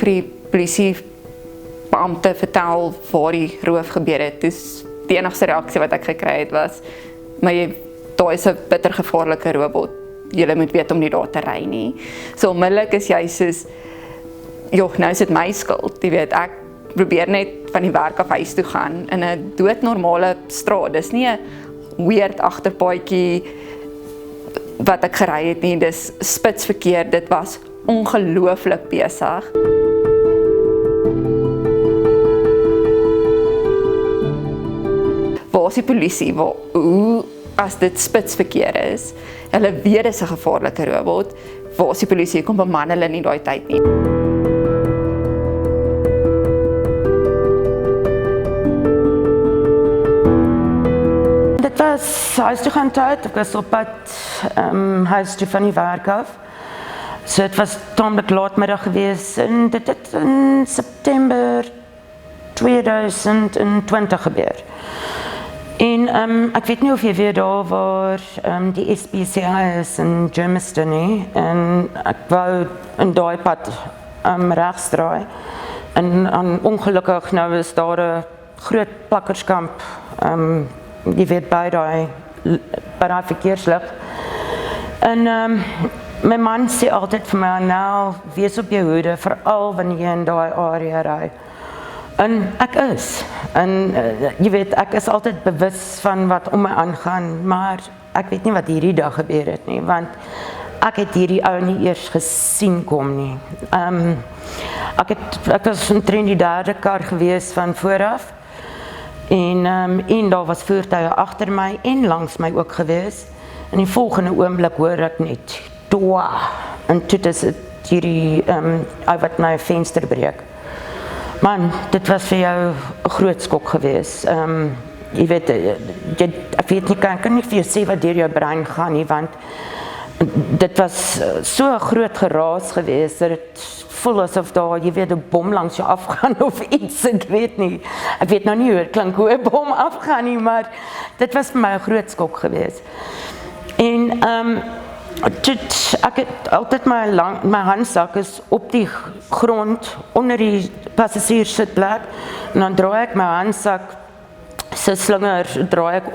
vir die polisie beampte vertel waar die roof gebeur het. Dus die enigste reaksie wat ek gekry het was, maar daar is 'n bitter gevaarlike robot. Julle moet weet om nie daar te ry nie. So onmiddellik is jy soos, joh, nou is dit my skuld. Jy weet, ek probeer net van die werk af huis toe gaan in 'n doodnormale straat. Dis nie 'n weird agterpaadjie wat ek gery het nie. Dis spitsverkeer. Dit was ongelooflik besig. Waar is die polisie? Hoe as dit spitsverkeer is? Hulle weet dis 'n gevaarlike robot. Waar is die polisie? Kom beman hulle nie daai tyd nie. Dit was huis toe gaan tyd. Ek was op pad huis toe van die werk af. So het was taamlik laatmiddag gewees en dit het in September 2020 gebeur. En ek weet nie of jy weet daar waar die SPCA is in Germiston nie, en ek wou in daai pad regsdraai, en ongelukkig nou is daar 'n groot plakkerskamp, jy weet by daai verkeerslig. En my man sê altyd vir my, nou, wees op jou hoede, veral wanneer jy in daai area ry. En ek is, en jy weet, ek is altyd bewus van wat om my aangaan, maar ek weet nie wat hierdie dag gebeur het nie, want ek het hierdie ou nie eers gesien kom nie. Ek was omtrent die derde kar gewees van vooraf, en daar was voertuie agter my en langs my ook gewees, en die volgende oomblik hoor ek net, doa, en toe is dit hierdie ou wat my venster breek. Man, dit was vir jou 'n groot skok gewees. Jy weet, ek weet nie, kan nie vir jou sê wat deur jou brein gaan nie, want dit was so 'n groot geraas gewees, dat dit voel asof daar, jy weet, 'n bom langs jou afgaan of iets, ek weet nie. Ek weet nou nie hoe het klink hoe 'n bom afgaan nie, maar dit was vir my 'n groot skok gewees. En ek het altyd my handsak is op die grond onder die passasierssitplek, en dan draai ek my handsak se slinger, draai ek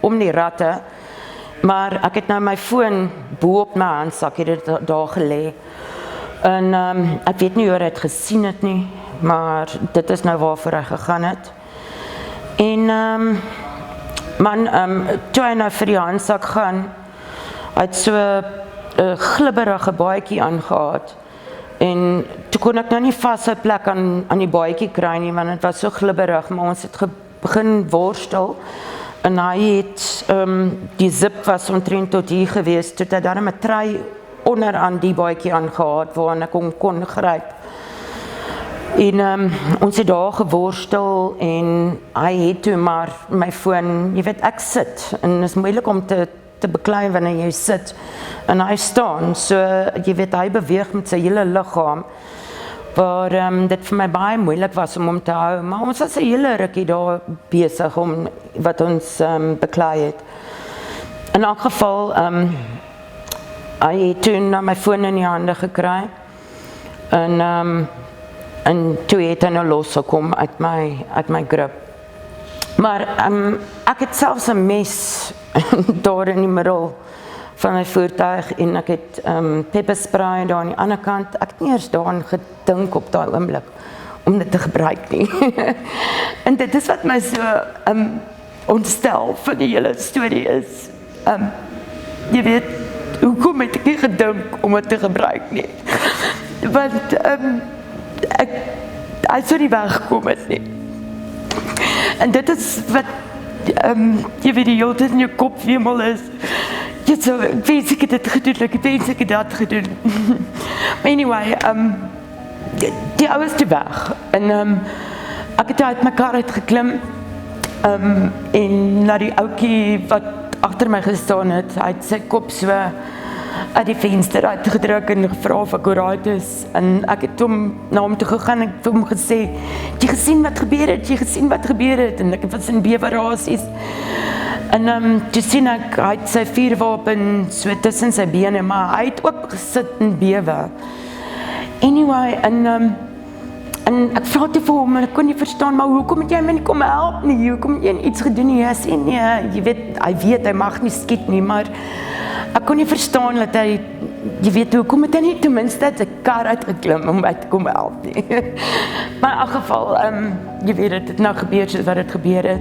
om die ratte, maar ek het nou my foon bo op my handsak, het dit daar gelê, en ek weet nie hoe hy het gesien het nie, maar dit is nou waarvoor hy gegaan het. En toe hy nou vir die handsak gaan, hy het so 'n glibberige baadjie aangehad, en toe kon ek nou nie vas 'n plek aan die baadjie kry nie, want dit was so glibberig, maar ons het begin worstel, en hy het, die zip was omtrent tot hier gewees, toe het hy dan 'n trei onder aan die baadjie aangehad, waaraan ek hom kon gryp. En ons het daar geworstel, en hy het toe maar my foon, jy weet, ek sit, en is moeilik om te beklei wanneer jy sit, en hy staan, so jy weet, hy beweeg met sy hele liggaam, waar dit vir my baie moeilik was om hom te hou, maar ons was 'n hele rukkie daar besig om wat ons beklei het. In elk geval, hy het toen my foon in die hande gekry, en toe het hy nou losgekom uit my grip. Maar ek het selfs 'n mes daar in die middel van my voertuig, en ek het pepperspray daar aan die ander kant. Ek het nie eers daaraan gedink op daai oomblik om dit te gebruik nie. En dit is wat my so ontstel van die hele storie is. Jy weet, hoekom het ek nie gedink om dit te gebruik nie? Want hy sou nie weggekom het nie. En dit is wat jy weet, die hele tyd in jou kop wemel is. Ek wens ek het dit gedoen, ek wens ek het dat gedoen. Maar anyway, die ou is toe weg. En ek het uit my kar uitgeklim, en na die ouetjie wat agter my gestaan het, hy het sy kop so uit die venster uitgedruk en gevra of ek alright is, en ek het na hom toe gegaan, en ek het hom gesê, het jy gesien wat gebeur het, jy gesien wat gebeur het, en ek was in bewerasies, en toe sien ek, hy het sy vuurwapen so tussen sy bene, maar hy het ook gesit en bewe, anyway, en ek vra toe vir hom, en ek kon nie verstaan, maar hoekom het jy my nie kom help nie? Hoekom het jy nie iets gedoen nie? Hy sê nee, jy weet, hy mag nie skiet nie, maar ek kon nie verstaan dat hy, jy weet, hoekom het hy nie ten minste uit 'n kar uitgeklim om my te kom help nie. Maar in elk geval, jy weet, dit het nou gebeur soos wat dit gebeur het.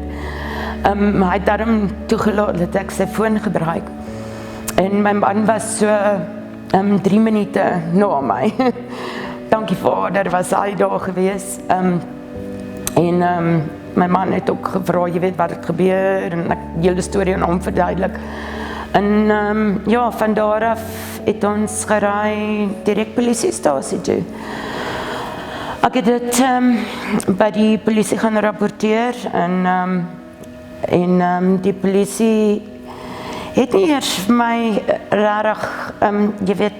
Maar hy het daarom toegelaat dat ek sy foon gebruik. En my man was so 3 minute na my. Dankie Vader, was hy daar gewees. My man het ook gevra, jy weet wat het gebeur, en ek die hele storie aan hom verduidelik. En ja, van daar af het ons geraai direk polisiestasie toe. Ek het dit by die polisie gaan rapporteer, en die polisie het nie eers vir my rarig, jy weet,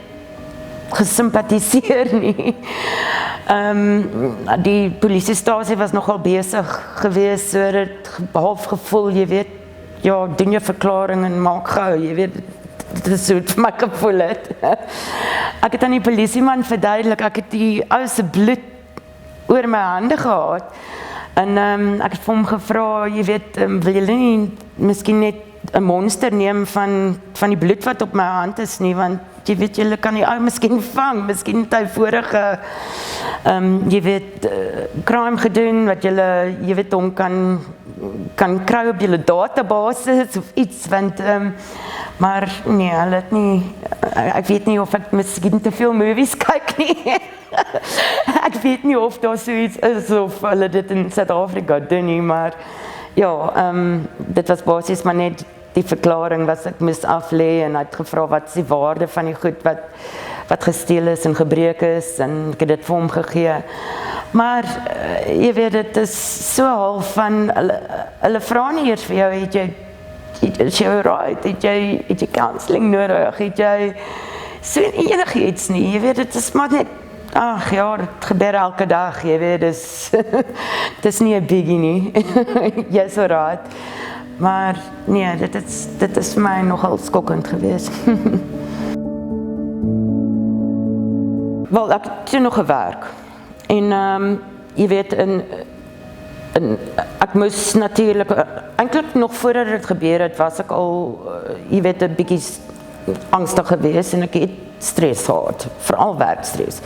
gesympatiseer nie. Die polisiestasie was nogal besig gewees, so het half gevoel, jy weet, ja, doen jou verklaring en maak gou, jy weet, dit is so het vir my gevoel het. Ek het aan die polisieman verduidelik, ek het die ou se bloed oor my hande gehad, en ek het vir hom gevra, jy weet, wil julle nie miskien net 'n monster neem van die bloed wat op my hand is nie, want jy weet, julle kan die ou miskien vang, miskien het hy vorige, jy weet, crime gedoen, wat julle, jy weet, hom kan kry op julle databasis of iets, want, maar nee, hulle het nie, ek weet nie of ek miskien te veel movies kyk nie. Ek weet nie of daar so iets is, of hulle dit in Suid-Afrika doen nie, maar ja, dit was basies maar net die verklaring wat ek moes aflê, en hy het gevra wat is die waarde van die goed wat gesteel is en gebreek is, en ek het dit vir hom gegee. Maar jy weet, dit is so half van, hulle vra nie eers vir jou, is jy right, het jy counseling nodig, het jy so enigiets nie, jy weet, dit is maar net, ag ja, dit gebeur elke dag, jy weet, dit is nie 'n biggie nie, jy is alright, maar nee, dit is vir my nogal skokkend gewees. Wel, ek het toe nog gewerk, en jy weet, ek moes natuurlijk, eintlik nog voordat dit gebeur het, was ek al, jy weet, 'n bietjie angstig gewees, en ek het stress gehad, veral werkstress.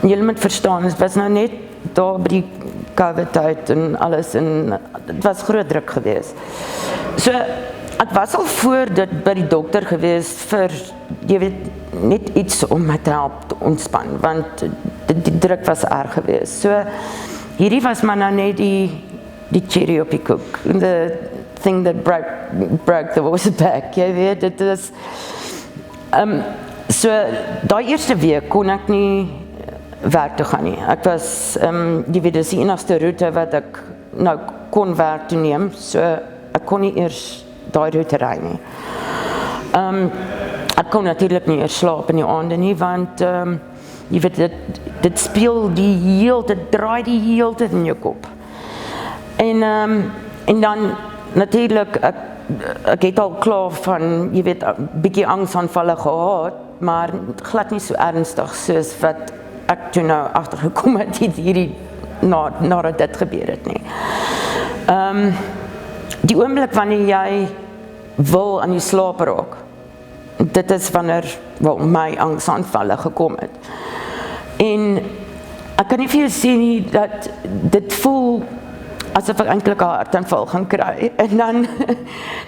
En julle moet verstaan, het was nou net daar by die COVID-tyd en alles, en het was groot druk gewees. So, ek was al voor dit by die dokter gewees vir, jy weet, net iets om my te help te ontspan, want die druk was erg gewees. So, hierdie was maar nou net die cherry op die koek, the thing that broke the water back, jy weet, dit is, so, daai eerste week kon ek nie werk toe gaan nie. Ek was, jy weet, dis die enigste route wat ek nou kon werk toe neem, so ek kon nie eers daai route ry nie. Ek kon natuurlijk nie eers slaap in die aande nie, want jy weet, dit speel dit draai die hele tyd in jou kop. En dan natuurlijk, ek het al klaar van, jy weet, 'n bietjie angsaanvalle gehad, maar glad nie so ernstig soos wat ek toe nou agtergekom het hierdie nadat dit gebeur het nie. Die oomblik wanneer jy wil aan die slaap raak, dit is wanneer my angsaanvalle gekom het. En ek kan nie vir jou sê nie dat dit voel asof ek eintlik 'n hartaanval gaan kry, en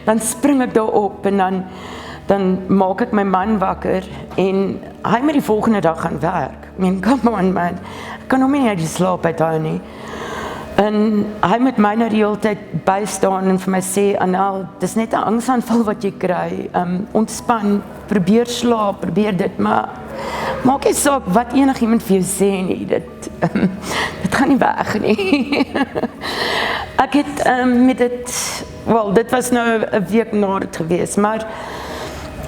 dan spring ek daar op, en dan maak ek my man wakker, en hy moet die volgende dag gaan werk. I mean, come on man, ek kan hom nie uit die slaap uithou nie. En hy moet my nou die hele tyd bystaan en vir my sê, Anel, dis net 'n angsaanval wat jy kry, ontspan, probeer slaap, probeer dit, maar maak nie saak wat enigiemand vir jou sê nie, dit gaan nie weg nie. Ek het met dit, dit was nou 'n week na dit gewees, maar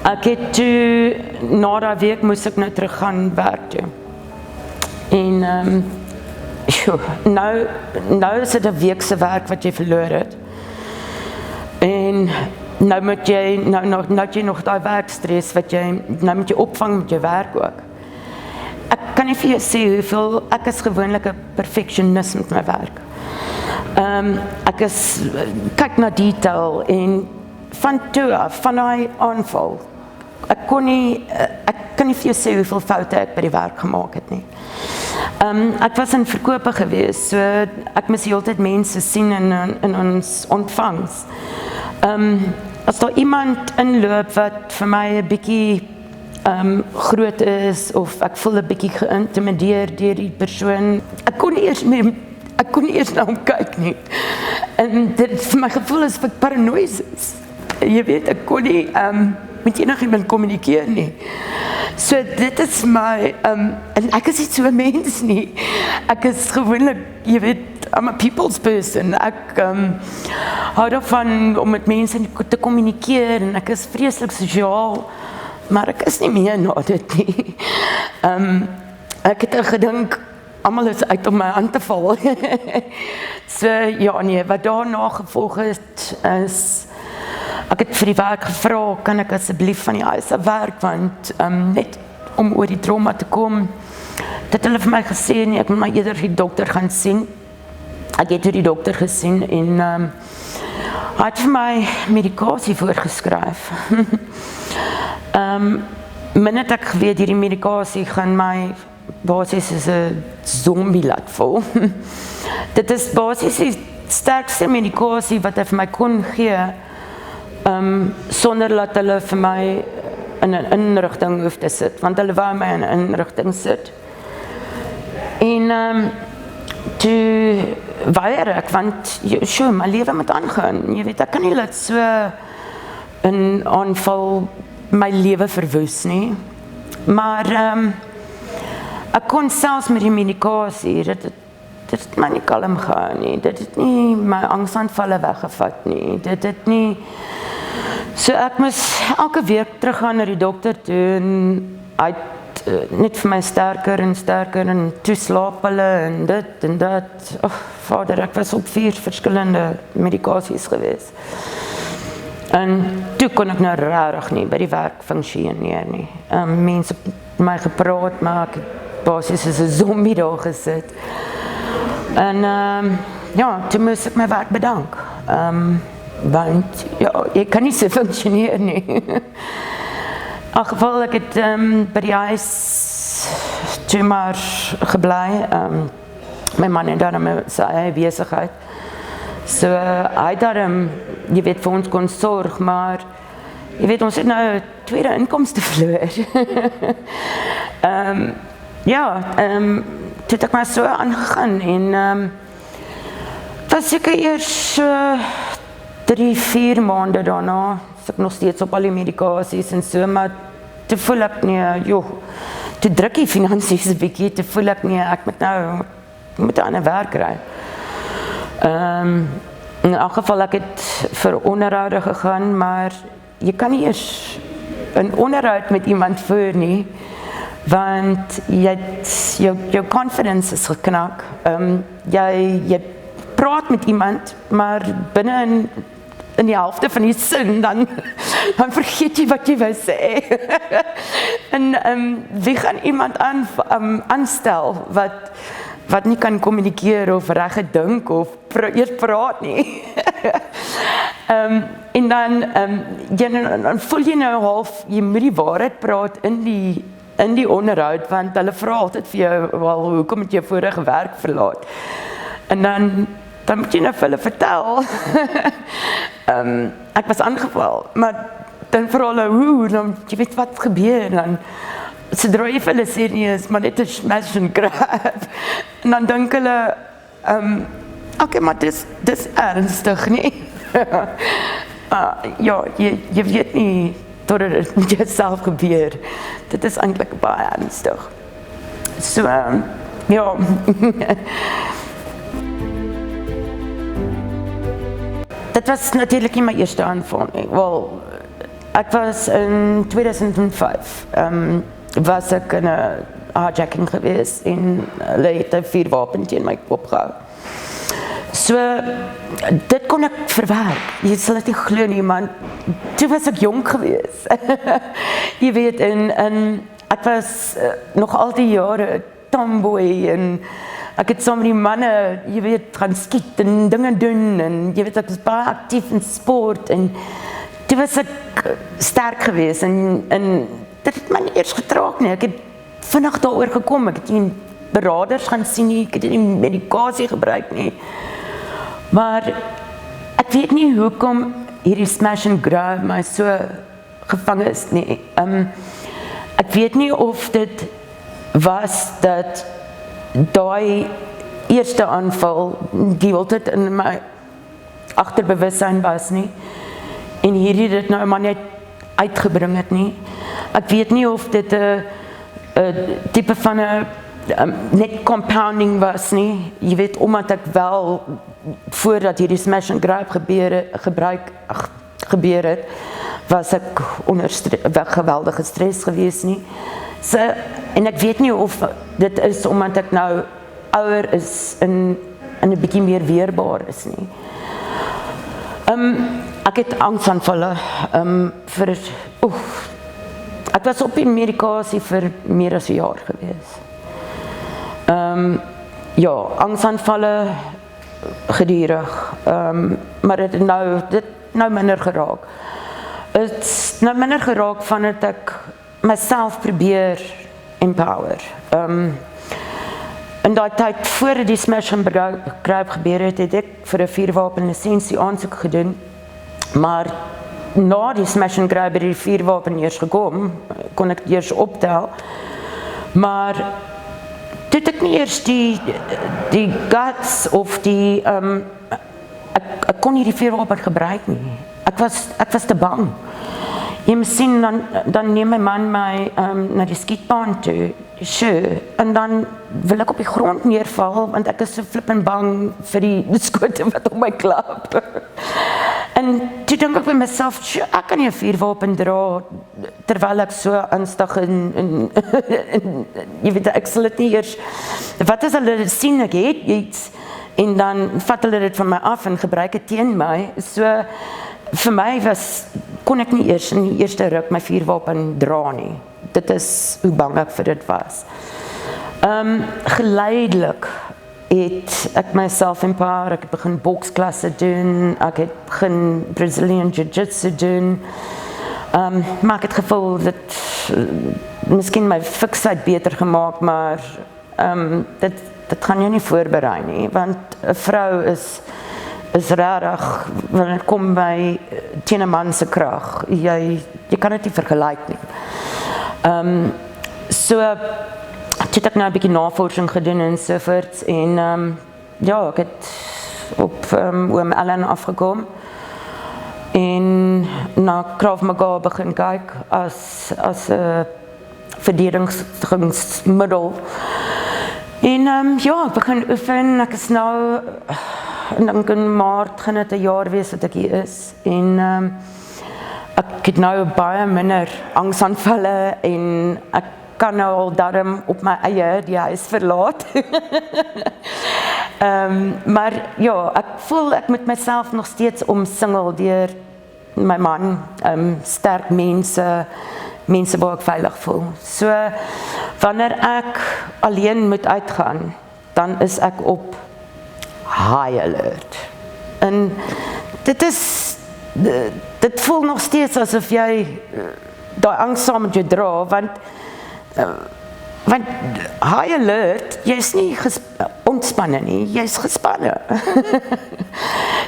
ek het toe, na daai week moes ek nou terug gaan werk toe. En nou is dit 'n week se werk wat jy verloor het. En nou moet jy, nou jy nog daai werkstres wat jy, nou moet jy opvang met jou werk ook. Ek kan nie vir jou sê hoeveel, ek is gewoonlik 'n perfectionist met my werk. Ek kyk na detail en van toe af, van daai aanval, ek kan nie vir jou sê hoeveel foute ek by die werk gemaak het nie. Ek was in verkope gewees, so ek moes die hele tyd mense sien in ons ontvangs. As daar iemand inloop wat vir my 'n bietjie groot is, of ek voel 'n bietjie geïntimideer deur die persoon, ek kon nie eers na hom kyk nie. En dit vir my gevoel is ek paranoïes is. Jy weet, ek kon nie met enigiemand kommunikeer nie. So dit is my, en ek is nie so 'n mens nie. Ek is gewoonlik, jy weet, I'm a people's person. Ek hou daarvan om met mense te kommunikeer en ek is vreeslik sosiaal, maar ek is nie meer na dit nie. Ek het gedink, almal is uit om my aan te val. So ja nee, wat daarna gevolg het is, ek het vir die werk gevra, kan ek asseblief van die huis af werk, want net om oor die trauma te kom, dit hulle vir my gesê, nee, ek moet maar eerder die dokter gaan sien. Ek het die dokter gesien en hy het vir my medikasie voorgeskryf. Min het ek geweet, hierdie medikasie gaan my basies as 'n zombie laat voel. Dit is basies die sterkste medikasie wat hy vir my kon gee, sonder dat hulle vir my in 'n inrigting hoef te sit, want hulle wou my in 'n inrigting sit. En toe weier ek, want my lewe moet aangaan. Jy weet, ek kan nie laat so 'n aanval my lewe verwoes nie. Maar ek kon selfs met die medikasie, dit het my nie kalm gehou nie. Dit het nie my angsaanvalle weggevat nie. Dit het nie. So ek moes elke week teruggaan na die dokter toe en hy het net vir my sterker en toe slaap hulle en dit en dat. Vader, ek was op 4 verskillende medikasies gewees. En toe kon ek nou regtig nie by die werk funksioneer nie. Mense het met my gepraat, maar ek het basies as 'n zombie daar gesit. En ja, toe moes ek my werk bedank. Want ja, jy kan nie so funksioneer nie. In geval, ek het by die huis toe maar gebly. My man het daarom sy eie besigheid. So hy het daarom, jy weet, vir ons kon sorg, maar jy weet, ons het nou 'n tweede inkomste verloor. Toe het ek maar so aangegaan en was seker eers 3-4 maande daarna, is ek nog steeds op al die medikasies en so, maar toe voel ek nie, toe druk die finansies 'n bietjie, toe voel ek nie, ek moet nou, moet 'n ander werk kry. In elk geval, ek het vir onderhoude gegaan, maar jy kan nie eers 'n onderhoud met iemand voer nie, want jou confidence is geknak. Jy praat met iemand, maar binne in die helfte van die sin, dan vergeet jy wat jy wou sê. En wie gaan iemand aanstel wat nie kan kommunikeer of reg dink of eers praat nie. En dan voel jy nou half, jy moet die waarheid praat in die onderhoud, want hulle vra altyd vir jou, wel, hoekom het jy vorige werk verlaat? En dan moet jy nou vir hulle vertel. Ek was aangeval, maar dan vra hulle, hoe, dan jy weet wat gebeur, dan sodra jy vir hulle sê nie is, maar net 'n smash and grab. En dan dink hulle, okay, maar dis ernstig, nie? Ja, jy weet nie, totdat dit met jouself gebeur. Dit is eintlik baie ernstig. So, ja. Dit was natuurlijk nie my eerste aanval nie. Wel, ek was in 2005, was ek in 'n hijacking gewees en hulle het 'n vuurwapen teen my kop gehou. So, dit kon ek verwerk. Jy sal dit nie glo nie, man. Toe was ek jonk gewees. Jy weet, en ek was nog al die jare tomboy en ek het saam met die manne, jy weet, gaan skiet en dinge doen en jy weet, ek was baie aktief in sport en toe was ek sterk geweest en dit het my nie eers getraak nie. Ek het vinnig daaroor gekom, ek het nie beraders gaan sien nie, ek het nie medikasie gebruik nie. Maar ek weet nie hoekom hierdie smash and grab my so gevang is nie. Ek weet nie of dit was dat daai eerste aanval die altyd in my agterbewussyn was nie en hierdie dit nou maar net uitgebring het nie. Ek weet nie of dit 'n tipe van 'n net compounding was nie. Jy weet, omdat ek wel voordat hierdie smash and grab gebeur het, was ek onder geweldige stres gewees nie. So, en ek weet nie of dit is omdat ek nou ouer is en 'n bietjie meer weerbaar is nie. Ek het angsaanvalle vir ek was op die medikasie vir meer as 'n jaar gewees. Ja, angsaanvalle gedurig, maar dit nou minder geraak. Het is nou minder geraak vandat ek myself probeer empower. In daai tyd voor die smash and grab gebeur het ek vir 'n vuurwapen lisensie aansoek gedoen, maar na die smash and grab het die vuurwapen eers gekom, kon ek eers optel, maar toe het ek nie eers die guts of die ek kon nie die vuurwapen gebruik nie. Ek was te bang. Jy moet sien, dan neem my man my na die skietbaan toe, en dan wil ek op die grond neerval, want ek is so flippend bang vir die skote wat op my klap. En toe dink ek by myself, ek kan nie 'n vuurwapen dra, terwyl ek so angstig en jy weet, ek sal dit nie eers, wat as hulle sien, ek het iets, en dan vat hulle dit van my af en gebruik dit teen my, so vir my kon ek nie eers in die eerste ruk my vuurwapen dra nie. Dit is hoe bang ek vir dit was. Geleidelik het ek myself empower, ek het begin boksklasse doen, ek het begin Brazilian Jiu-Jitsu doen, maar ek het gevoel dat miskien my fiksheid beter gemaak, maar dit gaan jou nie voorberei nie, want 'n vrou is rarig, wanneer het kom by teen 'n man se krag, jy kan dit nie vergelyk nie. So, toe het ek nou 'n bietjie navorsing gedoen en sovoorts, en ja, ek het op oom Ellen afgekom, en na Krav Maga begin kyk, as 'n verdedigingsmiddel, en ja, ek begin oefen, ek is nou, en dan in Maart gaan dit 'n jaar wees wat ek hier is, en ek het nou baie minder angsaanvalle, en ek kan nou al darm op my eie die huis verlaat. Maar ja, ek voel ek moet myself nog steeds omsingel deur my man, sterk mense waar ek veilig voel. So, wanneer ek alleen moet uitgaan, dan is ek op high alert. En dit voel nog steeds asof jy daai angs saam met jou dra, want high alert, jy is nie ontspanne nie, jy is gespanne.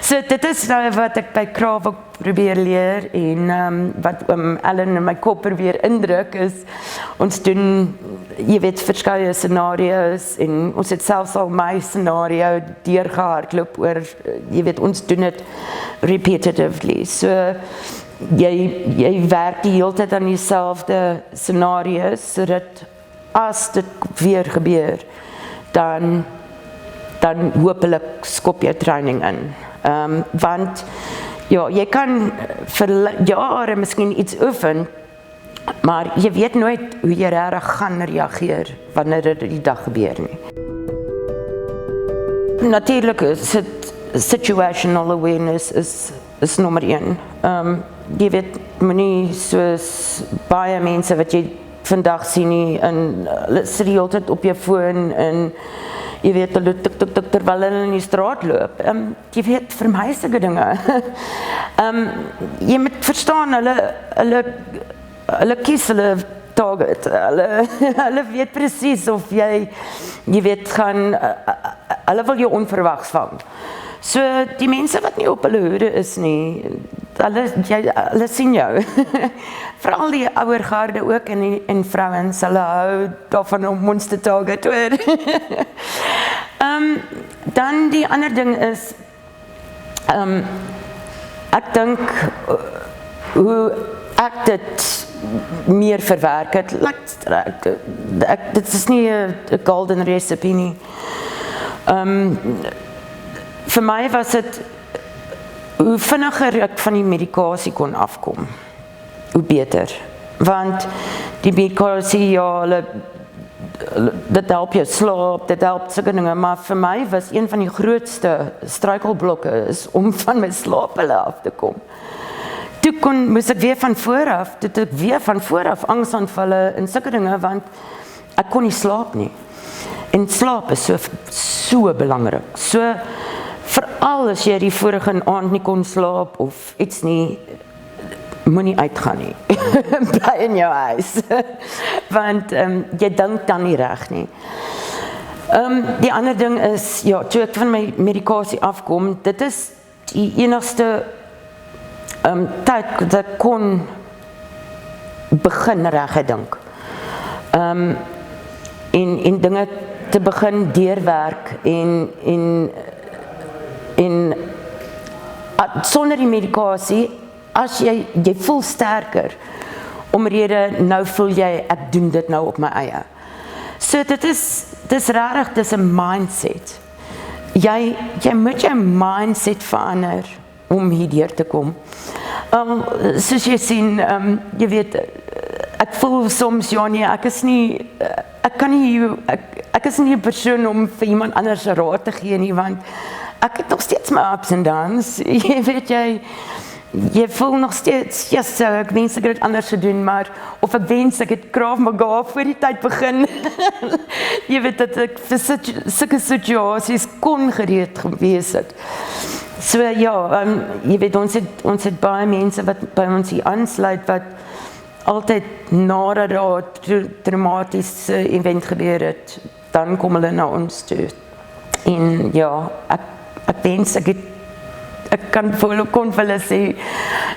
So dit is nou wat ek by Krav ook probeer leer, en wat Ellen in my kop probeer indruk is, ons doen, jy weet, verskeie scenario's, en ons het selfs al my scenario deurgehardloop oor, jy weet, ons doen dit repetitively, so jy werk die hele tyd aan dieselfde scenario's, sodat as dit weer gebeur, dan hopelik skop jy training in. Want ja, jy kan vir jare miskien iets oefen, maar jy weet nooit hoe jy regtig gaan reageer wanneer dit die dag gebeur nie. Natuurlik is dit situational awareness is nommer 1. Jy weet, moenie soos baie mense wat jy vandag sien nie, en hulle sit die hele tyd op jou foon, en jy weet, hulle tik, terwyl hulle in die straat loop. Jy weet, vir my sulke dinge. Jy moet verstaan, hulle kies hulle target, hulle weet presies of jy weet, hulle wil jou onverwags vang. So, die mense wat nie op hulle hoede is nie, hulle sien jou. Veral die ouer garde ook, en vrouens, hulle hou daarvan om ons te target, hoor. Dan die ander ding is, ek dink, hoe ek dit meer verwerk het, dit is nie 'n golden recipe nie. Vir my was dit, hoe vinniger ek van die medikasie kon afkom, hoe beter. Want die medikasie, ja, dit help jou slaap, dit help sulke dinge, maar vir my was een van die grootste struikelblokke is om van my slaaphulle af te kom. Toe moes ek weer van vooraf angsaanvalle en sulke dinge, want ek kon nie slaap nie. En slaap is so belangrik. So, veral as jy die vorige aand nie kon slaap of iets nie, moenie uitgaan nie. Bly in jou huis. Want jy dink dan nie reg nie. Die ander ding is, ja, toe ek van my medikasie afkom, dit is die enigste tyd dat ek kon begin reg dink. En dinge te begin deurwerk en sonder die medikasie, as jy voel sterker, omrede nou voel jy, ek doen dit nou op my eie. So dit is regtig, dit is 'n mindset. Jy moet jou mindset verander om hierdeur te kom. Soos jy sien, jy weet, ek voel soms, ja nee, ek is nie 'n persoon om vir iemand anders raad te gee nie, want ek het nog steeds my ups en downs. Jy weet, jy voel nog steeds, yes, ek wens ek het dit anders gedoen, maar of ek wens ek het Krav Maga voor die tyd begin. Jy weet, dat ek vir sulke situasies kon gereed gewees het. So ja, jy weet, ons het baie mense wat by ons hier aansluit, wat altyd nadat daar traumatiese event gebeur het, dan kom hulle na ons toe. En ja, ek wens ek kan kon vir hulle sê,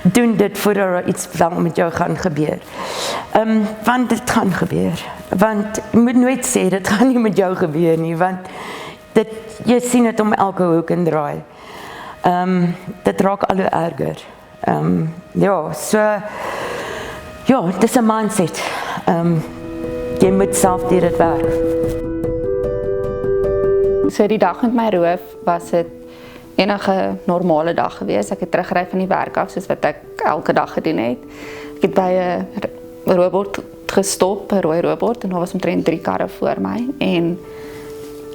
doen dit voordat er iets lang met jou gaan gebeur. Want dit gaan gebeur. Want jy moet nooit sê, dit gaan nie met jou gebeur nie, want jy sien het om elke hoek en draai. Dit raak al hoe erger. Ja, so, ja, dit is 'n mindset. Jy moet self deur dit werk. So die dag met my roof was dit enige normale dag gewees. Ek het teruggery van die werk af, soos wat ek elke dag gedoen het. Ek het by 'n robot gestop, 'n rooi robot, en daar was omtrent 3 karre voor my, en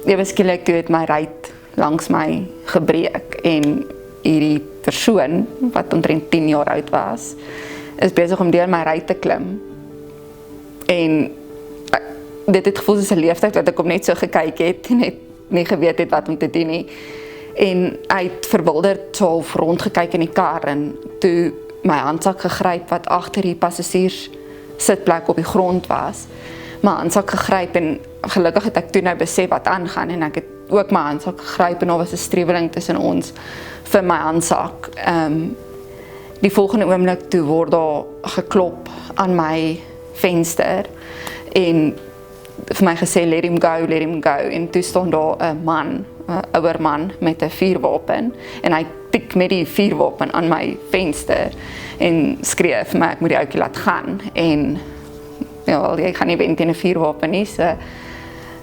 ewe skielik toe het my ruit langs my gebreek, en hierdie persoon, wat omtrent 10 jaar oud was, is besig om deur my ruit te klim. En dit het gevoel soos 'n leeftyd wat ek hom net so gekyk het, en net nie geweet het wat om te doen nie. En hy het verwilderd so rondgekyk in die kar, en toe my handsak gegryp wat agter die passasiers sitplek op die grond was. My handsak gegryp, en gelukkig het ek toe nou besef wat aangaan, en ek het ook my handsak gegryp, en daar was 'n streweling tussen ons vir my handsak. Die volgende oomblik toe word daar geklop aan my venster, en vir my gesê, let him go, en toe staan daar 'n man, 'n ouer man met 'n vuurwapen, en hy tik met die vuurwapen aan my venster, en skree vir my, ek moet die ouetjie laat gaan, en ja, jy gaan nie wen teen 'n vuurwapen nie, so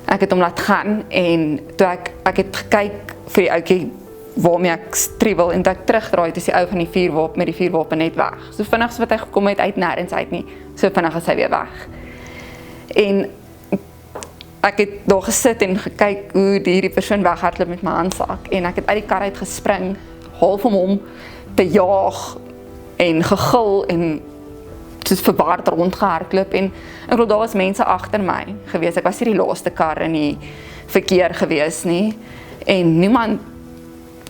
ek het hom laat gaan, en toe ek het gekyk vir die ouetjie waarmee ek striwel, en toe ek terugdraai, toe is die ou van die vuurwapen met die vuurwapen net weg. So vinnig so wat hy gekom het, uit nêrens uit nie, so vinnig is hy weer weg. En ek het daar gesit en gekyk hoe hierdie persoon weghardloop met my handsak, en ek het uit die kar uit gespring, half om hom te jaag, en gegil, en soos verward rondgehardloop en ek bedoel, daar was mense agter my gewees. Ek was nie die laaste kar in die verkeer gewees nie en niemand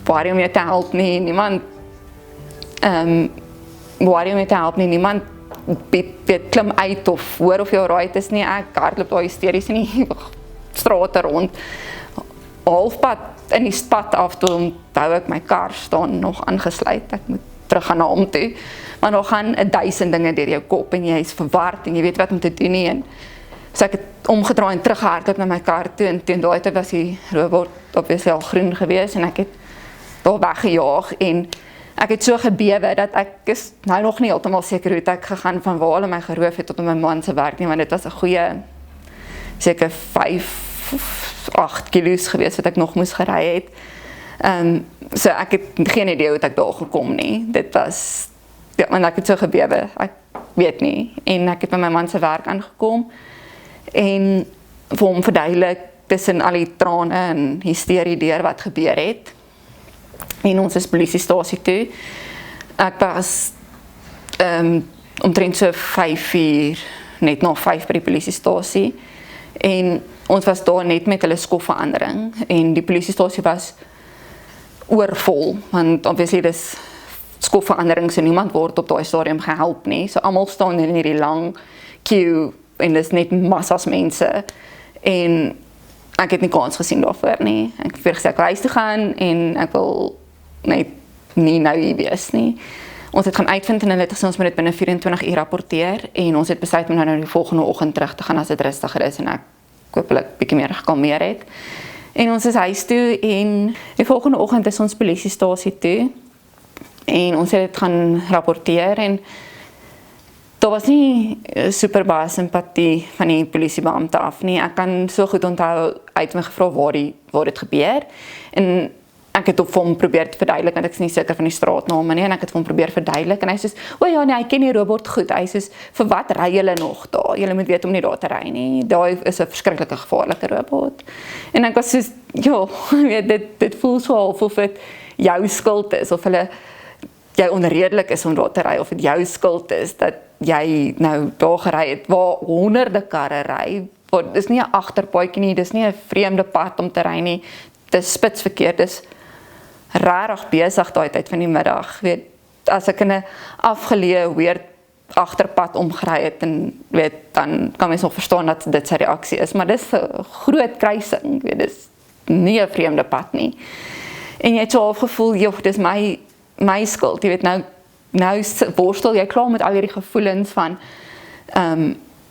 waar om jou te help nie, niemand waar om jou te help nie, niemand weet klim uit of hoor of jou right is nie, ek hardloop daar hysteries in die strate rond, halfpad in die stad af toe onthou ek my kar staan nog aangesluit, ek moet terug gaan na hom toe, maar daar gaan 1000 dinge deur jou kop en jy is verward en jy weet wat om te doen nie en so ek het omgedraai en teruggehardloop na my kar toe en teen daai tyd was die roebord obviously al groen gewees en ek het daar weggejaag en ek het so gebewe dat ek is nou nog nie heeltemal seker hoe ek gegaan van waar hulle my geroof het tot op my man se werk nie, want dit was 'n goeie seker 5-8 kilos gewees wat ek nog moes gery het. So ek het geen idee hoe ek daar gekom nie. Dit was ja, want ek het so gebewe, ek weet nie. En ek het by my man se werk aangekom en vir hom verduidelik tussen al die trane en hysterie deur wat gebeur het. En ons is polisiestasie toe. Ek was omtrent so 5 uur, net na 5 by die polisiestasie. En ons was daar net met hulle skofverandering. En die polisiestasie was oorvol, want obviously dis skofverandering, so niemand word op daai stadium gehelp nie. So almal staan in hierdie lang queue en dis net massas mense. En ek het nie kans gesien daarvoor nie. Ek het vir gesê ek wil huis toe gaan en ek wil net nie nou hier wees nie. Ons het gaan uitvind en hulle het gesê ons moet dit binne 24 uur rapporteer en ons het besluit om nou die volgende oggend terug te gaan as dit rustiger is en ek hopelik bietjie meer gekalmeer het. En ons is huis toe en die volgende oggend is ons polisiestasie toe en ons het dit gaan rapporteer en daar was nie super baie simpatie van die polisiebeampte af nie. Ek kan so goed onthou uit my gevra waar dit gebeur en ek het op hom probeer te verduidelik, want ek is nie seker van die straatname nie, en ek het hom probeer verduidelik, en hy sê, o ja, nee, hy ken die robot goed, hy sê, vir wat ry julle nog daar? Julle moet weet om nie daar te ry nie, daar is 'n verskriklike gevaarlike robot. En ek was soos, ja, weet, dit voel so half of dit jou skuld is, of jy onredelik is om daar te ry, of dit jou skuld is, dat jy nou daar gery het, waar honderde karre ry, dis nie 'n agterpaadjie nie, dis nie 'n vreemde pad om te ry nie, dis spitsverkeer, dis rarig besig daai tyd van die middag, weet, as ek in 'n afgeleë weird agterpad omgery het, en weet, dan kan mens nog verstaan dat dit sy reaksie is, maar dis 'n groot kruising, weet, dis nie 'n vreemde pad nie, en jy het so half gevoel, joh, dis my skuld, jy weet, nou worstel jy klaar met al hierdie gevoelens van,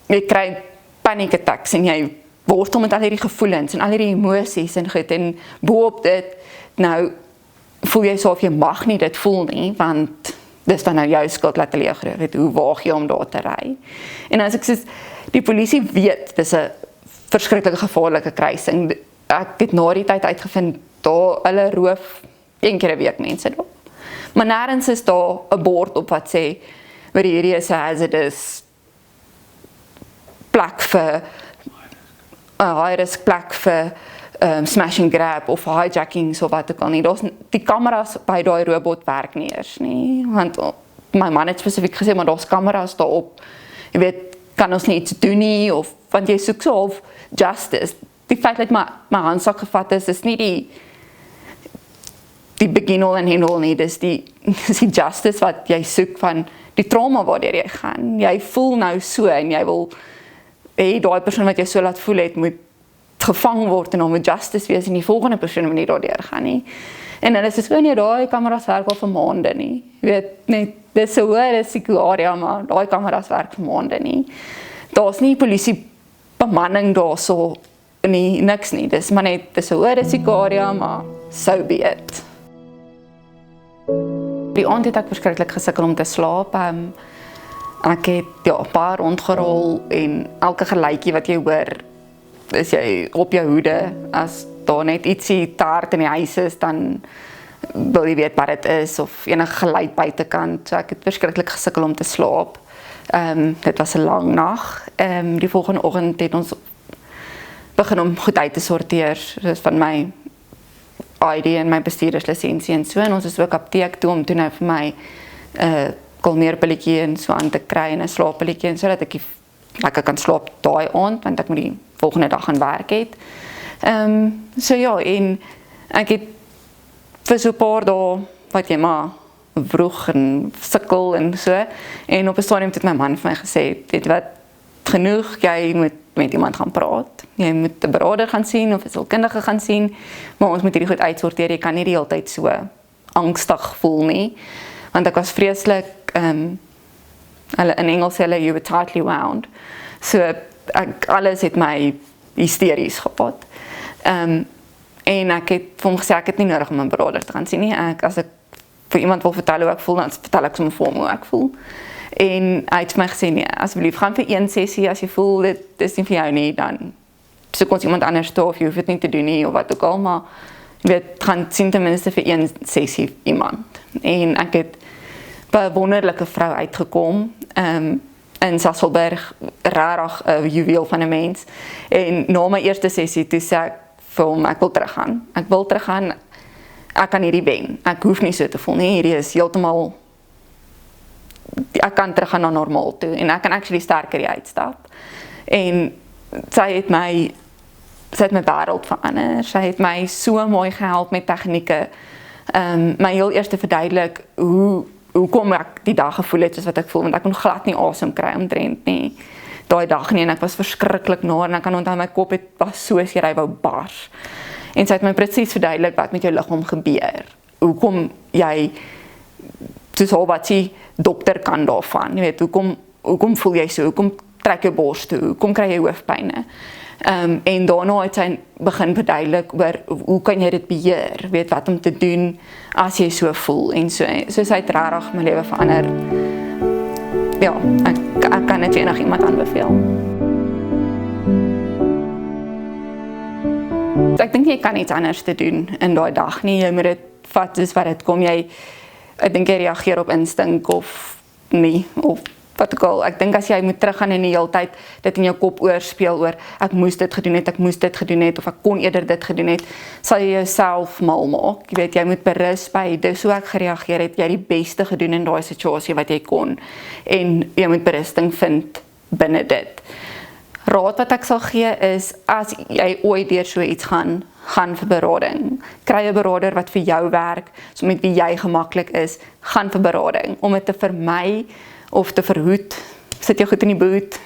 jy kry panic attacks, en jy worstel met al hierdie gevoelens, en al hierdie emosies, en goed, en boop dit, nou, voel jy so of jy mag nie dit voel nie, want dis dan nou jou skuld laat hulle jou geroof het, hoe waag jy om daar te ry? En as ek sê, die polisie weet, dis 'n verskriklike gevaarlike kruising, ek het na die tyd uitgevind, daar hulle roof 1 keer 'n week mense daar, maar nêrens is daar 'n bord op wat sê, maar hierdie is 'n hazardous plek vir, 'n high risk plek vir smash and grab of hijackings of wat ook al nie. Die kameras by daai robot werk nie eers nie, want my man het spesifiek gesê, maar daar's kameras daarop, jy weet, kan ons nie iets doen nie, of, want jy soek so half justice, die feit dat my handsak gevat is nie die begin all and end all nie, dis die justice wat jy soek van die trauma waardeur jy gaan, jy voel nou so, en jy wil, daai persoon wat jy so laat voel het, moet gevang word en dan moet justice wees en die volgende persoon moet nie daardeur gaan nie. En dan is dit so, nee, daai kameras werk al vir maande nie. Jy weet, net, dis 'n hoë risiko area, maar daai kameras werk vir maande nie. Daar's nie polisie bemanning daarso nie, niks nie. Dis maar net, dis 'n hoë risiko area, maar so be it. Die aand het ek verskriklik gesukkel om te slaap. Ek het ja, paar rondgerol en elke geluidjie wat jy hoor, is jy op jou hoede, as daar net ietsie taart in die huis is, dan wil jy weet wat dit is, of enige geluid buitekant, so ek het verskriklik gesukkel om te slaap. Dit was 'n lang nag, die volgende oggend het ons begin om goed uit te sorteer, soos van my ID en my bestuurderslisensie en so, en ons is ook apteek toe om toe nou vir my kalmeerpilletjie en so aan te kry en 'n slaappilletjie en sodat ek lekker kan slaap daai aand, want ek moet die volgende dag gaan werk het. So ja, en ek het vir so 'n paar dae wat jy maar vroeg en sukkel en so, en op 'n stadium het my man vir my gesê, weet wat, genoeg, jy moet met iemand gaan praat, jy moet 'n beraader gaan sien of 'n sielkundige gaan sien, maar ons moet hierdie goed uitsorteer, jy kan nie die hele tyd so angstig voel nie, want ek was vreeslik, hulle in Engels sê hulle, you were tightly wound, so alles het my hysteries gehad, en ek het vir hom gesê, ek het nie nodig om 'n beraader te gaan sien nie, as ek vir iemand wil vertel hoe ek voel, dan vertel ek sommer vir hom hoe ek voel, en hy het vir my gesê, nee, asseblief, gaan vir een sessie, as jy voel, dit is nie vir jou nie, dan soek ons iemand anders toe, of jy hoef dit nie te doen nie, of wat ook al, maar jy weet, gaan sien ten minste vir een sessie iemand, en ek het by 'n wonderlike vrou uitgekom, in Sasolburg, rarig 'n juweel van 'n mens, en na my eerste sessie, toe sê ek vir hom, ek wil teruggaan, ek kan hierdie wen, ek hoef nie so te voel nie, hierdie is heeltemal, ek kan teruggaan na normaal toe, en ek kan actually sterker hier uitstap, en sy het my wêreld verander, sy het my so mooi gehelp met tegnieke, my heel eerste verduidelik, hoe kom ek die dag gevoel het soos wat ek voel, want ek kon glad nie asem kry omtrent nie, daai dag nie, en ek was verskriklik naar, en ek kan onthou my kop was so seer, hy wou bars, en sy het my presies verduidelik wat met jou liggaam gebeur, hoekom jy, soos al wat sy dokter kan daarvan, jy weet, hoekom voel jy so, hoekom trek jou bors toe, hoekom kry jy hoofpyne, en daarna het sy begin verduidelik oor, hoe kan jy dit beheer, weet wat om te doen, as jy so voel, en so sy het rarig my lewe verander, ja, ek kan dit enig iemand aanbeveel. So ek dink jy kan iets anders te doen in daai dag nie, jy moet dit vat soos wat dit kom, ek dink jy reageer op instink of nie, of wat ook al, ek dink as jy moet teruggaan in die hele tyd, dit in jou kop oorspeel oor, ek moes dit gedoen het, of ek kon eerder dit gedoen het, sal jy jouself mal maak, jy weet, jy moet berus by, dis hoe ek gereageer het, jy die beste gedoen in daai situasie wat jy kon, en jy moet berusting vind binne dit. Raad wat ek sal gee is, as jy ooit deur so iets gaan vir berading. Kry 'n beraader wat vir jou werk, so met wie jy gemaklik is, gaan vir berading, om dit te vermy, of te verhoed, sit jou goed in die boot,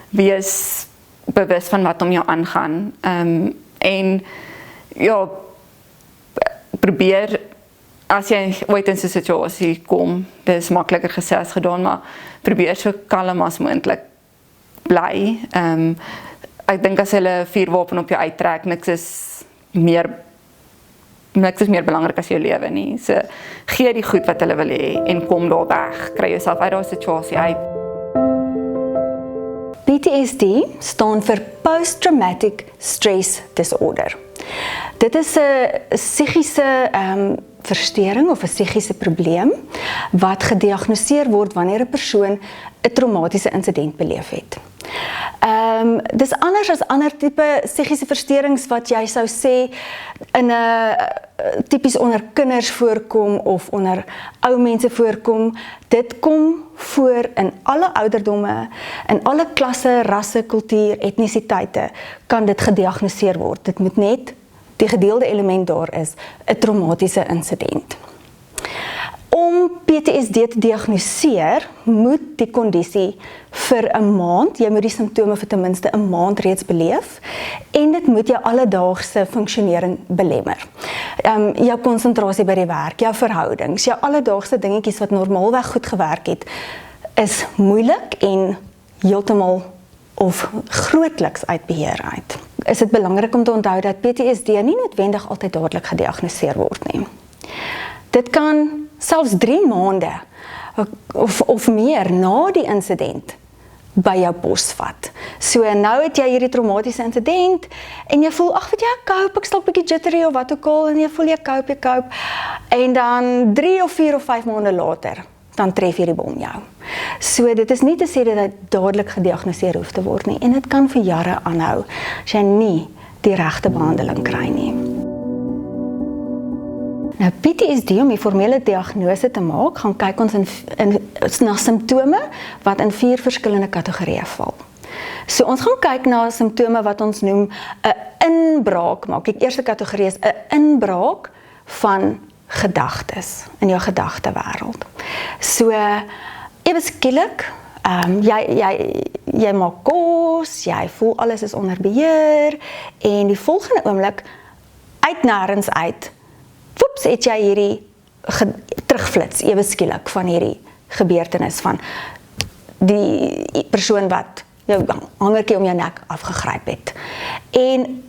wees bewus van wat om jou aangaan, en ja, probeer, as jy ooit in so 'n situasie kom, dit is makliker gesê as gedaan, maar probeer so kalm as moontlik bly, ek dink as hulle 'n vuurwapen op jou uittrek, niks is meer belangrik as jou lewe nie, so gee die goed wat hulle wil hê, en kom daar weg, kry jouself uit daai situasie uit. PTSD staan vir Post-Traumatic Stress Disorder. Dit is 'n psigiese verstoring of 'n psigiese probleem, wat gediagnoseer word wanneer 'n persoon 'n traumatiese insident beleef het. Dis anders as ander tipe psigiese versteurings wat jy sou sê in 'n tipies onder kinders voorkom of onder ou mense voorkom. Dit kom voor in alle ouderdomme, in alle klasse, rasse, kultuur, etnisiteite kan dit gediagnoseer word. Dit moet net die gedeelde element daar is 'n traumatiese insident. Om PTSD te diagnoseer, moet die kondisie vir 'n maand, jy moet die simptome vir ten minste 'n maand reeds beleef, en dit moet jou alledaagse funksionering belemmer. Jou konsentrasie by die werk, jou verhoudings, jou alledaagse dingetjies wat normaalweg goed gewerk het, is moeilik en heeltemal of grootliks uit beheer uit. Is dit belangrik om te onthou dat PTSD nie noodwendig altyd dadelik gediagnoseer word nie. Dit kan selfs 3 maande of meer na die insident by jou pos vat. So nou het jy hierdie traumatiese insident en jy voel, ag weet jy, ek sal 'n bietjie jittery of wat ook al, en jy voel jy koop, en dan 3 of 4 of 5 maande later, dan tref hierdie bom jou. So dit is nie te sê dat dit dadelik gediagnoseer hoef te word nie, en dit kan vir jare aanhou, as jy nie die regte behandeling kry nie. Nou PTSD, om die formele diagnose te maak, gaan kyk ons na simptome wat in 4 verskillende kategorieë val. So ons gaan kyk na simptome wat ons noem 'n inbraak maak. Die eerste kategorie is 'n inbraak van gedagtes in jou gedagtewêreld. So ewe skielik, jy maak kos, jy voel alles is onder beheer en die volgende oomblik uit nêrens uit, woeps, het jy hierdie terugflits ewe skielik van hierdie gebeurtenis van die persoon wat jou hangertjie om jou nek afgegryp het. En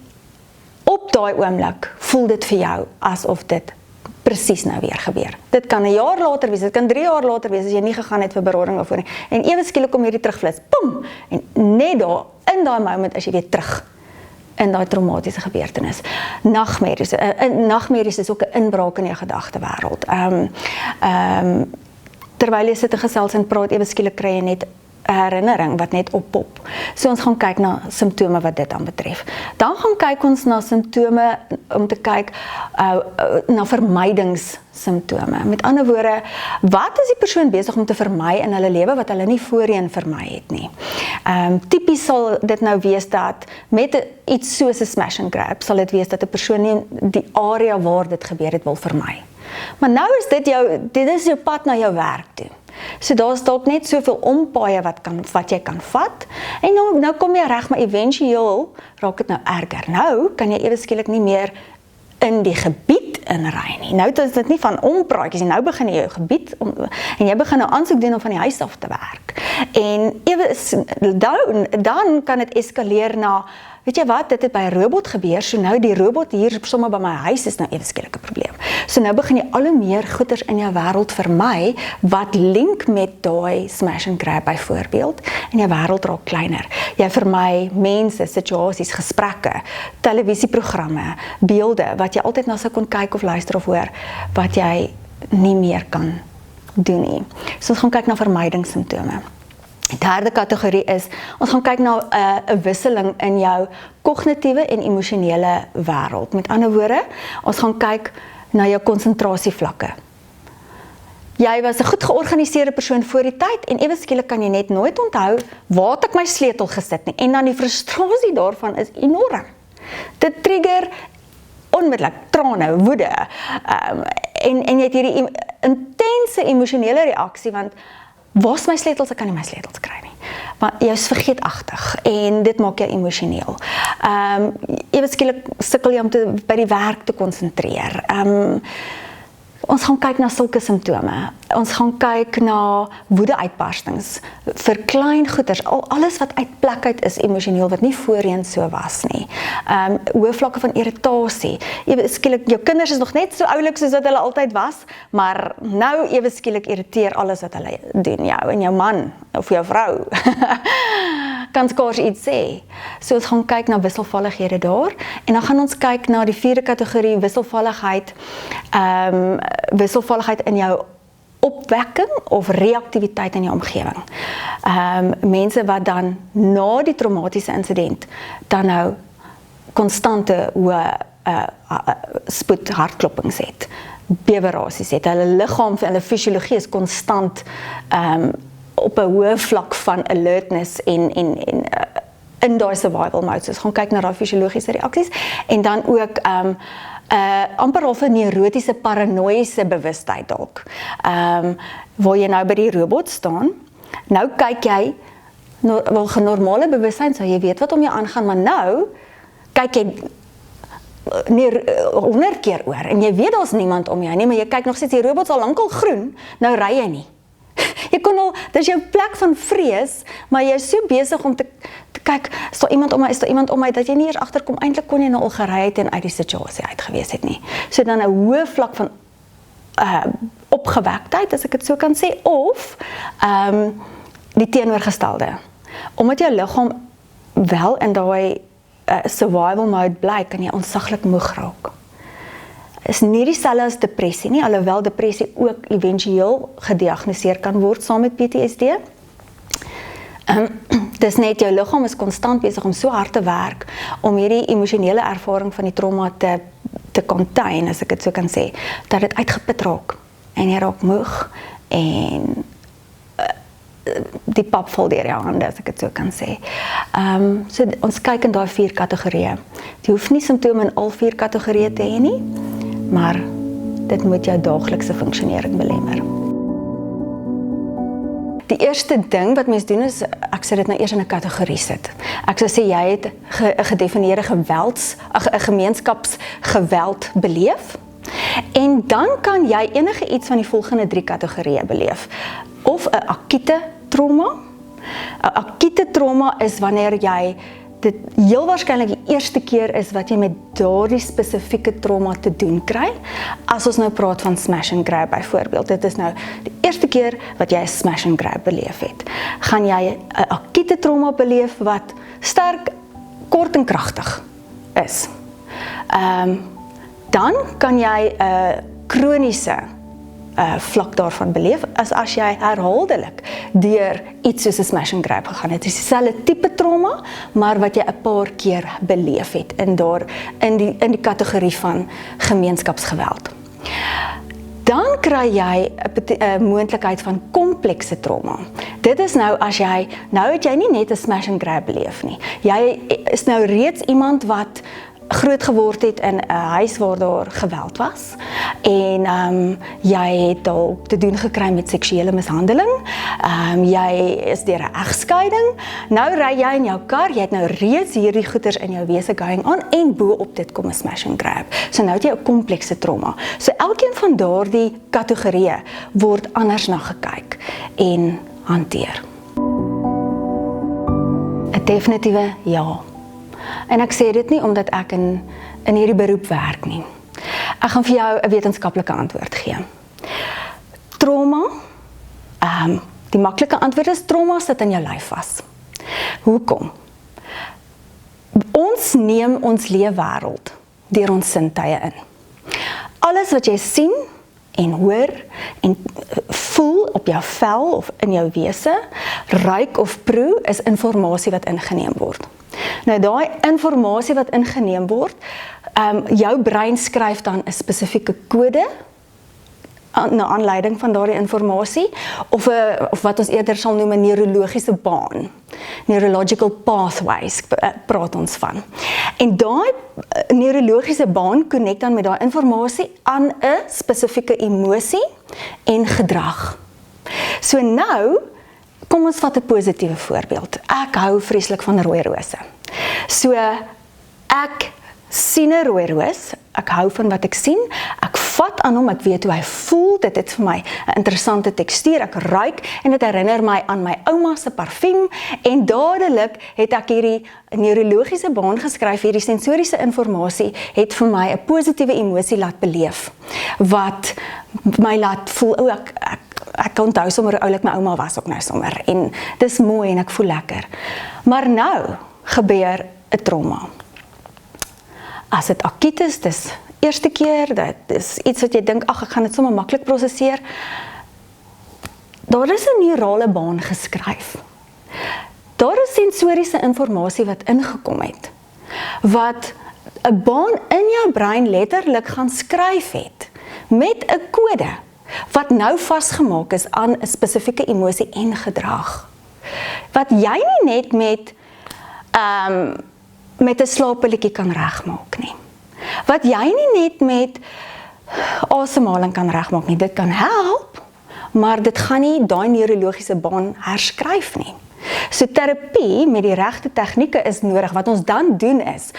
op daai oomblik voel dit vir jou asof dit presies nou weer gebeur. Dit kan 'n jaar later wees, dit kan 3 jaar later wees as jy nie gegaan het vir berading of voor nie. En ewe skielik kom hierdie terugflits. Pum! En net daar in daai moment as jy weer terug in daai traumatiese gebeurtenis. Nagmerries is ook 'n inbraak in jou gedagtewêreld. Terwyl jy sit en gesels en praat, ewe skielik kry jy net 'n herinnering wat net oppop. So ons gaan kyk na simptome wat dit dan betref. Dan gaan kyk ons na simptome om te kyk na vermydingssimptome. Met ander woorde, wat is die persoon besig om te vermy in hulle lewe wat hulle nie voorheen vermy het nie? Tipies sal dit nou wees dat met iets soos 'n smash and grab sal dit wees dat 'n persoon nie die area waar dit gebeur het wil vermy. Maar nou is dit is jou pad na jou werk toe. So daar's dalk net soveel ompaaie wat jy kan vat. En nou kom jy reg, maar éventueel raak dit nou erger. Nou kan jy ewe skielik nie meer in die gebied inry nie. Nou is dit nie van ompraatjies nie. Nou begin jy jou gebied en jy begin nou aansoek doen om van die huis af te werk. En dan kan dit eskaleer na, weet jy wat, dit het by 'n robot gebeur, so nou die robot hier sommer by my huis is nou ewe skielik 'n probleem. So nou begin jy al hoe meer goeders in jou wêreld vermy wat link met daai smash and grab byvoorbeeld en jou wêreld raak kleiner. Jy vermy mense, situasies, gesprekke, televisieprogramme, beelde wat jy altyd na sou kon kyk of luister of hoor wat jy nie meer kan doen nie. So ons gaan kyk na vermydingssimptome. Die derde kategorie is, ons gaan kyk na 'n wisseling in jou kognitiewe en emosionele wêreld. Met ander woorde, ons gaan kyk na jou konsentrasievlakke. Jy was 'n goed georganiseerde persoon voor die tyd en ewe skielik kan jy net nooit onthou waar het ek my sleutel gesit nie. En dan die frustrasie daarvan is enorm. Dit trigger onmiddellik trane, woede. En jy het hierdie intense emosionele reaksie want waar's my sleutels? Ek kan nie my sleutels kry nie. Maar jy is vergeetagtig en dit maak jou emosioneel. Ewe skielik sukkel jy om by die werk te konsentreer. Ons gaan kyk na sulke simptome. Ons gaan kyk na woede-uitbarstings vir klein goeders, alles wat uit plek uit is emosioneel wat nie voorheen so was nie. Hoë vlakke van irritasie. Ewe skielik jou kinders is nog net so oulik soos wat hulle altyd was, maar nou ewe skielik irriteer alles wat hulle doen jou en jou man of jou vrou. Kan skaars iets sê. So ons gaan kyk na wisselvallighede daar en dan gaan ons kyk na die vierde kategorie wisselvalligheid. Wisselvalligheid in jou opwekking of reaktiwiteit in jou omgewing. Mense wat dan na die traumatiese insident dan nou konstante hoë spoed hartklopings het, bewerasies het. Hulle liggaam en hulle fisiologie is konstant op 'n hoë vlak van alertness en in daai survival mode. So ons gaan kyk na daai fisiologiese reaksies en dan ook amper al 'n neurotiese paranoïese bewustheid dalk. Waar jy nou by die robot staan, nou kyk jy wel normale bewustheid, so jy weet wat om jou aangaan, maar nou kyk jy 100 keer oor en jy weet daar's niemand om jou nie, maar jy kyk nog steeds die robot al lankal groen, nou ry jy nie. Jy kon al, dis jou plek van vrees, maar jy is so besig om te kyk, is daar iemand om my, dat jy nie eers agterkom, eintlik kon jy nou al gery het en uit die situasie uit gewees het nie. So dan 'n hoë vlak van opgewektheid, as ek dit so kan sê, of die teenoorgestelde. Omdat jou liggaam wel in daai survival mode bly, kan jy ontsaglik moeg raak. Is nie dieselfde as depressie nie, alhoewel depressie ook éventueel gediagnoseer kan word saam met PTSD. Dis net jou liggaam is konstant besig om so hard te werk om hierdie emosionele ervaring van die trauma te te contain, as ek dit so kan sê, dat dit uitgeput raak en jy raak moeg en die pap val deur jou hande, as ek dit so kan sê. So ons kyk in daai 4 kategorieë. Jy hoef nie simptome in al 4 kategorieë te hê nie, maar dit moet jou daaglikse funksionering belemmer. Die eerste ding wat mens doen is, ek sê dit nou eers in 'n kategorie sit. Ek sou sê jy het 'n gedefinieerde gemeenskapsgeweld beleef, en dan kan jy enige iets van die volgende 3 kategorieë beleef. Of 'n akute trauma. 'n Akute trauma is wanneer jy dit heel waarskynlik die eerste keer is wat jy met daardie spesifieke trauma te doen kry. As ons nou praat van smash and grab byvoorbeeld, dit is nou die eerste keer wat jy 'n smash and grab beleef het. Gaan jy 'n akute trauma beleef wat sterk, kort en kragtig is. Dan kan jy 'n kroniese vlak daarvan beleef, as jy herhaaldelik deur iets soos 'n smash and grab gegaan het. Dit is dieselfde tipe trauma, maar wat jy 'n paar keer beleef het in die kategorie van gemeenskapsgeweld. Dan kry jy 'n moontlikheid van komplekse trauma. Dit is nou as jy, nou het jy nie net 'n smash and grab beleef nie. Jy is nou reeds iemand wat groot geword het in 'n huis waar daar geweld was, en jy het al te doen gekry met seksuele mishandeling, jy is deur 'n egskeiding, nou ry jy in jou kar, jy het nou reeds hierdie goeters in jou wese going on, en bo op dit kom 'n smash and grab. So nou het jy 'n komplekse trauma. So elkeen van daardie kategorieë word anders na gekyk en hanteer. 'n Definitiewe ja. En ek sê dit nie omdat ek in hierdie beroep werk nie. Ek gaan vir jou 'n wetenskaplike antwoord gee. Trauma, die maklike antwoord is trauma sit in jou lyf vas. Hoekom? Ons neem ons leefwêreld deur ons sintuie in. Alles wat jy sien en hoor en voel op jou vel of in jou wese, ruik of proe, is inligting wat ingeneem word. Nou daai inligting wat ingeneem word, jou brein skryf dan 'n spesifieke kode na aanleiding van daardie inligting, of wat ons eerder sal noem 'n neurologiese baan. Neurological pathways praat ons van. En daai neurologiese baan connect dan met daai inligting aan 'n spesifieke emosie en gedrag. So nou, kom ons vat 'n positiewe voorbeeld. Ek hou vreeslik van rooi rose. So ek sien 'n rooi roos, ek hou van wat ek sien, ek vat aan hom, ek weet hoe hy voel, dit het vir my 'n interessante tekstuur, ek ruik en dit herinner my aan my ouma se parfuum, en dadelik het ek hierdie neurologiese baan geskryf, hierdie sensoriese inligting het vir my 'n positiewe emosie laat beleef, wat my laat voel, ek kan onthou sommer hoe oulik my ouma was ook nou sommer, en dis mooi en ek voel lekker. Maar nou gebeur 'n trauma. As dit akuut is, dis eerste keer, dit is iets wat jy dink, ag, ek gaan dit sommer maklik prosesseer. Daar is 'n neurale baan geskryf. Daar is sensoriese inligting wat ingekom het, wat 'n baan in jou brein letterlik gaan skryf het, met 'n kode, wat nou vasgemaak is aan 'n spesifieke emosie en gedrag. Wat jy nie net met 'n slaappilletjie kan regmaak nie. Wat jy nie net met asemhaling kan regmaak nie. Dit kan help, maar dit gaan nie daai neurologiese baan herskryf nie. So terapie met die regte tegnieke is nodig. Wat ons dan doen is,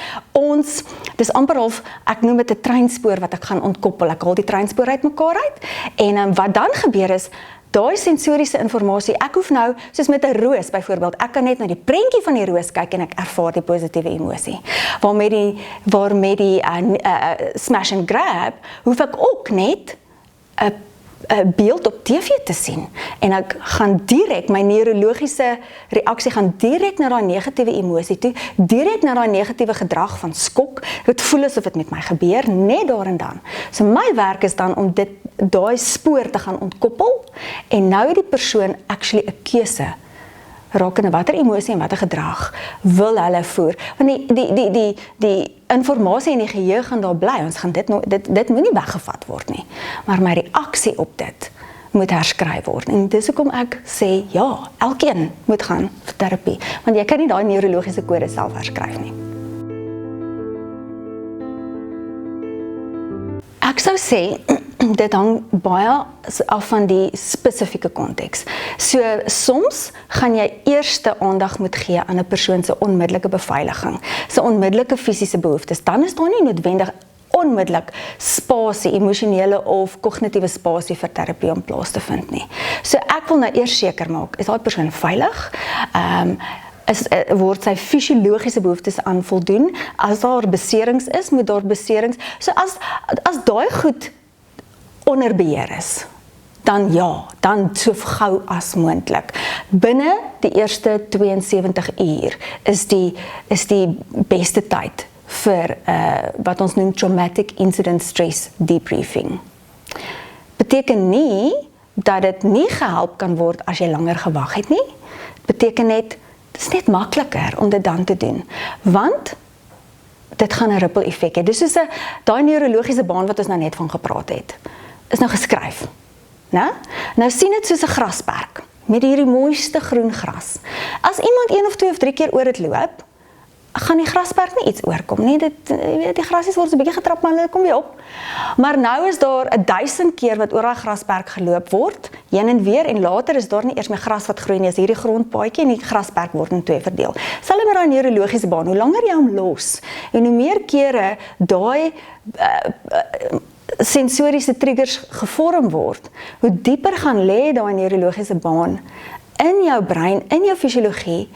dis amper half, ek noem dit 'n treinspoor wat ek gaan ontkoppel. Ek haal die treinspoor uit mekaar uit, en wat dan gebeur is, daai sensoriese inligting, ek hoef nou, soos met 'n roos byvoorbeeld, ek kan net na die prentjie van die roos kyk en ek ervaar die positiewe emosie. Waarmee die smash and grab, hoef ek ook net 'n beeld op TV te sien, en ek gaan direk, my neurologiese reaksie gaan direk na daai negatiewe emosie toe, direk na daai negatiewe gedrag van skok. Dit voel asof dit met my gebeur, net daar en dan. So my werk is dan om daai spoor te gaan ontkoppel, en nou het die persoon actually 'n keuse rakende watter emosie en watter gedrag wil hulle voer. Want die informasie in die geheue gaan daar bly. Ons gaan dit moet nie weggevat word nie. Maar my reaksie op dit moet herskryf word. En dis hoekom ek sê, ja, elkeen moet gaan vir terapie. Want jy kan nie daai neurologiese kode self herskryf nie. Ek sou sê, dit hang baie af van die spesifieke konteks. So, soms gaan jy eerste aandag moet gee aan 'n persoon se onmiddellike beveiliging, se onmiddellike fisiese behoeftes. Dan is daar nie noodwendig onmiddellik spasie, emosionele of kognitiewe spasie vir terapie om plaas te vind nie. So ek wil nou eers seker maak, is daai persoon veilig? Word sy fisiologiese behoeftes aan voldoen? As daar beserings is, moet daar beserings. So as daai goed onder beheer is, dan ja, dan so gou as moontlik. Binne die eerste 72 uur is die beste tyd vir wat ons noem traumatic incident stress debriefing. Beteken nie dat dit nie gehelp kan word as jy langer gewag het nie. Beteken net, dit is net makliker om dit dan te doen, want dit gaan 'n ripple effek hê. Dis soos daai neurologiese baan wat ons nou net van gepraat het, is nou geskryf. Nou sien dit soos 'n grasperk met hierdie mooiste groen gras. As iemand 1 of 2 of 3 keer oor dit loop, gaan die grasperk nie iets oorkom nie. Die grasies word so 'n bietjie getrap, maar hulle kom weer op. Maar nou is daar 1000 keer wat oor daai grasperk geloop word, heen en weer, en later is daar nie eers meer gras wat groei nie, is hierdie grondpaadjie en die grasperk word in 2 verdeel. Selfs met daai neurologiese baan, hoe langer jy hom los, en hoe meer kere daai sensoriese triggers gevorm word, hoe dieper gaan lê daai neurologiese baan in jou brein, in jou fisiologie,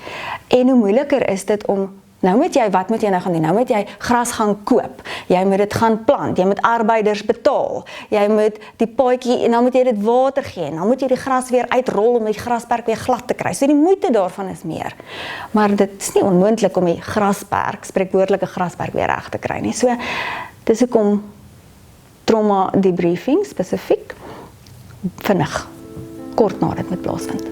en hoe moeiliker is dit om wat moet jy nou gaan doen? Nou moet jy gras gaan koop, jy moet dit gaan plant, jy moet arbeiders betaal, jy moet die paadjie, en dan moet jy dit water gee, en dan moet jy die gras weer uitrol om die grasperk weer glad te kry. So die moeite daarvan is meer. Maar dit is nie onmoontlik om die grasperk, spreekwoordelike grasperk weer reg te kry nie. So, dis hoekom trauma debriefing spesifiek vinnig, kort na dit moet plaasvind.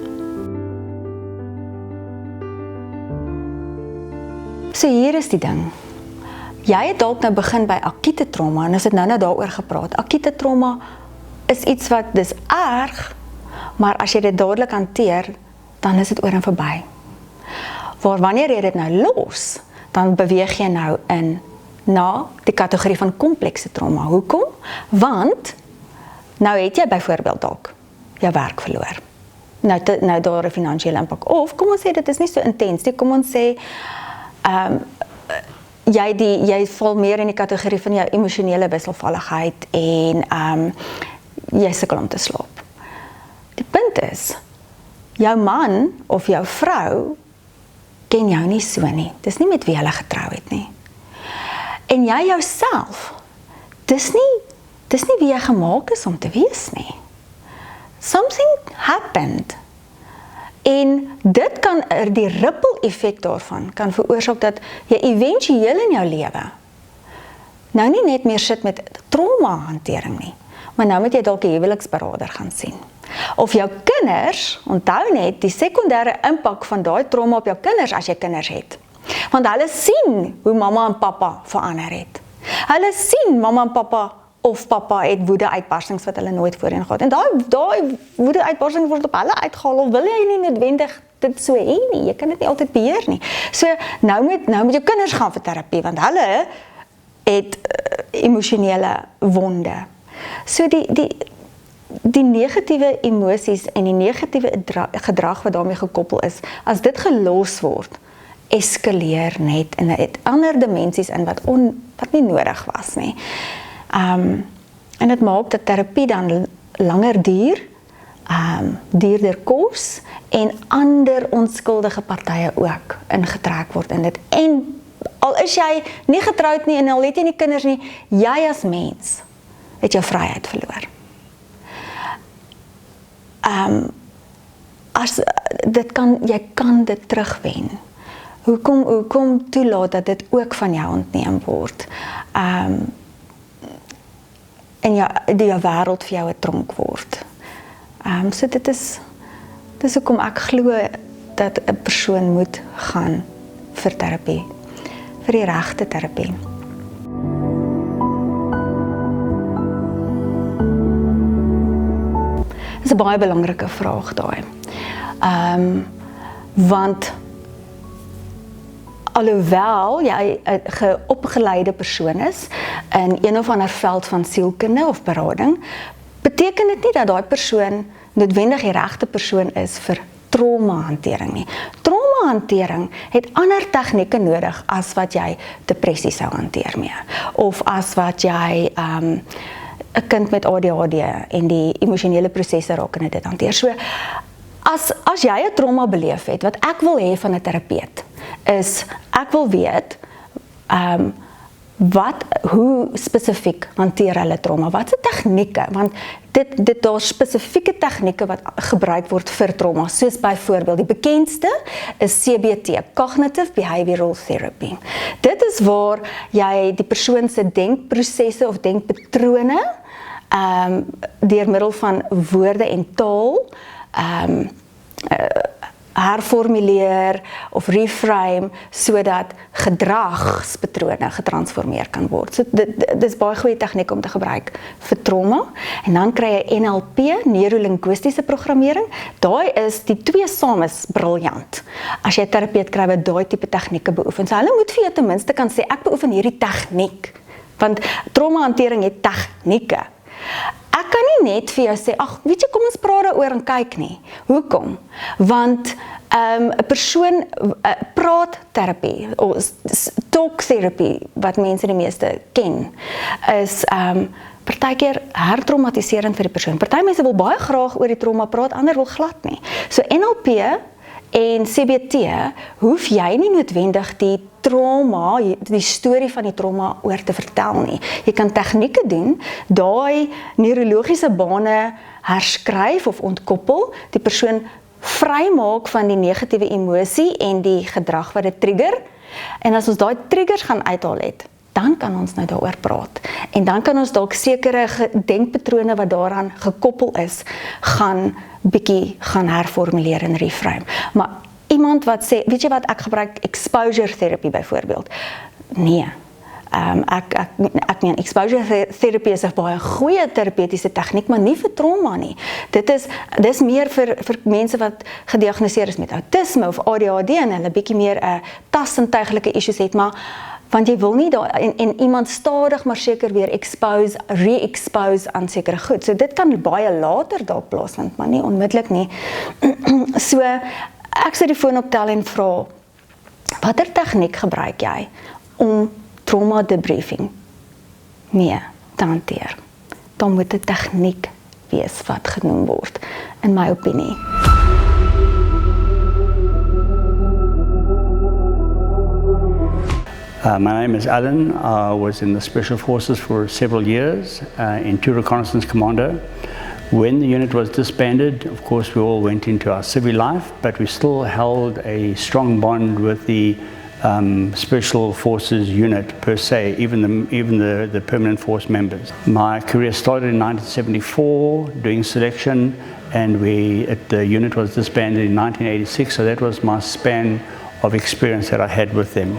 So hier is die ding. Jy het dalk nou begin by akute trauma, en ons het nou daaroor gepraat. Akute trauma is iets wat, dis erg, maar as jy dit dadelik hanteer, dan is dit oor en verby. Wanneer jy dit nou los, dan beweeg jy nou na die kategorie van komplekse trauma. Hoekom? Want, nou het jy byvoorbeeld dalk jou werk verloor. Nou daar 'n finansiële impak. Of, kom ons sê, dit is nie so intens nie. Kom ons sê, jy val meer in die kategorie van jou emosionele wisselvalligheid en jy sukkel om te slaap. Die punt is, jou man of jou vrou ken jou nie so nie. Dis nie met wie hulle getrou het nie. En jy jouself, dis nie wie jy gemaak is om te wees nie. Something happened. En dit kan, die ripple effek daarvan, kan veroorsaak dat jy éventueel in jou lewe nou nie net meer sit met trauma-hantering nie, maar nou moet jy dalk 'n huweliksberader gaan sien. Of jou kinders, onthou net die sekondêre impak van daai trauma op jou kinders as jy kinders het. Want hulle sien hoe mamma en pappa verander het. Hulle sien mamma en pappa of pappa het woede-uitbarstings wat hulle nooit voorheen gehad. En daai woede-uitbarstings word op hulle uitgehaal, of wil jy nie noodwendig dit so hê nie. Jy kan dit nie altyd beheer nie. So, nou moet jou kinders gaan vir terapie, want hulle het emosionele wonde. So die negatiewe emosies en die negatiewe gedrag wat daarmee gekoppel is, as dit gelos word, eskaleer net in 'n ander dimensies in wat nie nodig was nie. En dit maak dat terapie dan langer duur, duurder kos en ander onskuldige partye ook ingetrek word in dit. En al is jy nie getroud nie en al het jy nie kinders nie, jy as mens het jou vryheid verloor. Jy kan dit terugwen. Hoekom toelaat dat dit ook van jou ontneem word? En jou wêreld vir jou 'n tronk word. So dis hoekom ek glo dat 'n persoon moet gaan vir terapie, vir die regte terapie. Dis 'n baie belangrike vraag daai. Want alhoewel jy 'n geopgeleide persoon is in een of ander veld van sielkunde of berading, beteken dit nie dat daai persoon noodwendig die regte persoon is vir traumahantering nie. Traumahantering het ander tegnieke nodig as wat jy depressie sou hanteer mee, of as wat jy 'n kind met ADHD en die emosionele prosesse rakende dit hanteer. So, as jy 'n trauma beleef het, wat ek wil hê van 'n terapeut, is ek wil weet, hoe spesifiek hanteer hulle trauma, wat se tegnieke, want daar spesifieke tegnieke wat gebruik word vir trauma, soos byvoorbeeld, die bekendste is CBT, Cognitive Behavioral Therapy. Dit is waar jy die persoon se denkprosesse of denkpatrone, deur middel van woorde en taal, herformuleer of reframe, sodat gedragspatrone getransformeer kan word. So dit is baie goeie tegniek om te gebruik vir trauma. En dan kry jy NLP, neurolinguistiese programmering. Daai is, die twee saam is briljant. As jy 'n terapeut kry wat daai tipe tegnieke beoefen. So hulle moet vir jou ten minste kan sê, ek beoefen hierdie tegniek. Want traumahantering het tegnieke. Ek kan nie net vir jou sê, ag, weet jy, kom ons praat daaroor en kyk nie. Hoekom? Want 'n persoon, praatterapie, of talk therapy, wat mense die meeste ken, is partykeer hertraumatiserend vir die persoon. Party mense wil baie graag oor die trauma praat, ander wil glad nie. So NLP en CBT hoef jy nie noodwendig die trauma, die storie van die trauma oor te vertel nie. Jy kan tegnieke doen, daai neurologiese bane herskryf of ontkoppel, die persoon vrymaak van die negatiewe emosie en die gedrag wat dit trigger. En as ons daai triggers gaan uithaal het, dan kan ons nou daaroor praat. En dan kan ons dalk sekere denkpatrone wat daaraan gekoppel is, gaan herformuleer en reframe. Maar iemand wat sê, weet jy wat, ek gebruik exposure therapy byvoorbeeld. Nee. Ek meen, exposure therapy is 'n baie goeie terapeutiese tegniek, maar nie vir trauma nie. Dis meer vir mense wat gediagnoseer is met autisme of ADHD en hulle bietjie meer tassintuiglike issues het, maar want jy wil nie en iemand stadig maar seker weer re-expose aan sekere goed. So dit kan baie later dalk plaasvind, maar nie onmiddellik nie. So ek sit die foon optel en vra, watter tegniek gebruik jy om trauma debriefing mee te hanteer? Dan moet 'n tegniek wees wat genoem word, in my opinie. My name is Alan. I was in the Special Forces for several years, into Reconnaissance Commando. When the unit was disbanded, of course, we all went into our civil life, but we still held a strong bond with the Special Forces unit per se, even the permanent force members. My career started in 1974 doing selection, and the unit was disbanded in 1986, so that was my span of experience that I had with them.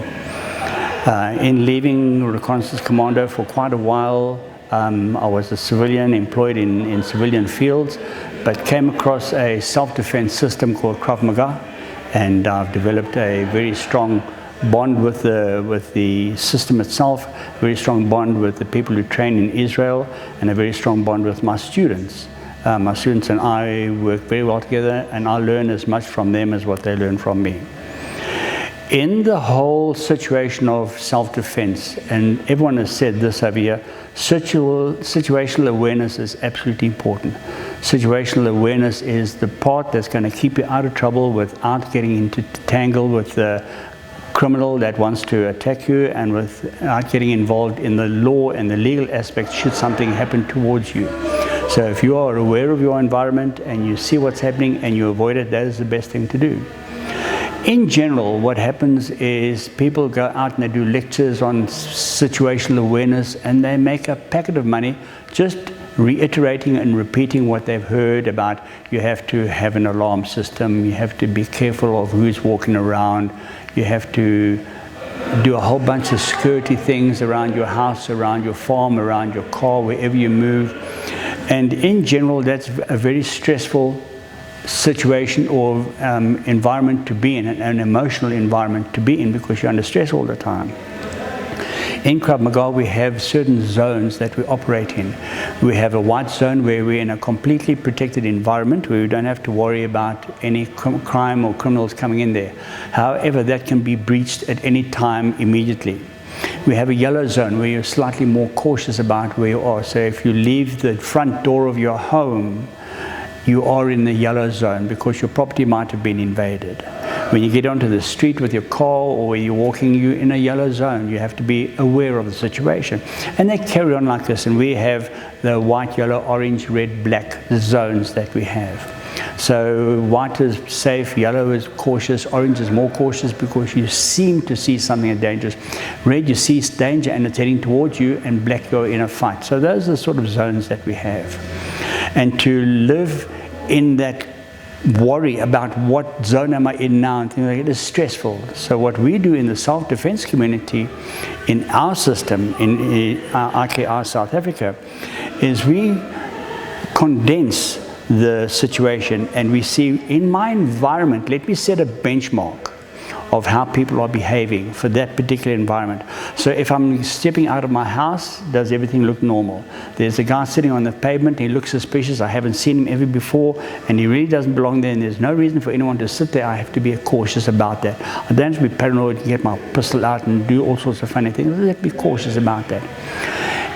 In leaving Reconnaissance Commando for quite a while, I was a civilian employed in civilian fields, but came across a self-defense system called Krav Maga, and I've developed a very strong bond with the system itself, very strong bond with the people who train in Israel, and a very strong bond with my students. My students and I work very well together, and I learn as much from them as what they learn from me. In the whole situation of self-defense, and everyone has said this over here, situational awareness is absolutely important. Situational awareness is the part that's going to keep you out of trouble without getting into tangle with the criminal that wants to attack you, and without getting involved in the law and the legal aspects should something happen towards you. So if you are aware of your environment and you see what's happening and you avoid it, that is the best thing to do. In general, what happens is people go out and they do lectures on situational awareness, and they make a packet of money just reiterating and repeating what they've heard about you have to have an alarm system, you have to be careful of who's walking around, you have to do a whole bunch of security things around your house, around your farm, around your car, wherever you move. And in general, that's a very stressful situation or environment to be in, an emotional environment to be in, because you're under stress all the time. In Krav Maga, we have certain zones that we operate in. We have a white zone where we're in a completely protected environment where we don't have to worry about any crime or criminals coming in there. However, that can be breached at any time immediately. We have a yellow zone where you're slightly more cautious about where you are. So if you leave the front door of your home, you are in the yellow zone because your property might have been invaded. When you get onto the street with your car or where you're walking, you're in a yellow zone. You have to be aware of the situation. And they carry on like this, and we have the white, yellow, orange, red, black zones that we have. So white is safe, yellow is cautious, orange is more cautious because you seem to see something dangerous. Red, you see danger and it's heading towards you, and black, you're in a fight. So those are the sort of zones that we have. And to live in that worry about what zone am I in now, and things like it is stressful. So what we do in the self-defense community, in our system, in IKR South Africa, is we condense the situation and we see, in my environment, let me set a benchmark of how people are behaving for that particular environment. So if I'm stepping out of my house, does everything look normal? There's a guy sitting on the pavement, he looks suspicious, I haven't seen him ever before, and he really doesn't belong there, and there's no reason for anyone to sit there. I have to be cautious about that. I don't have to be paranoid and get my pistol out and do all sorts of funny things. I have to be cautious about that.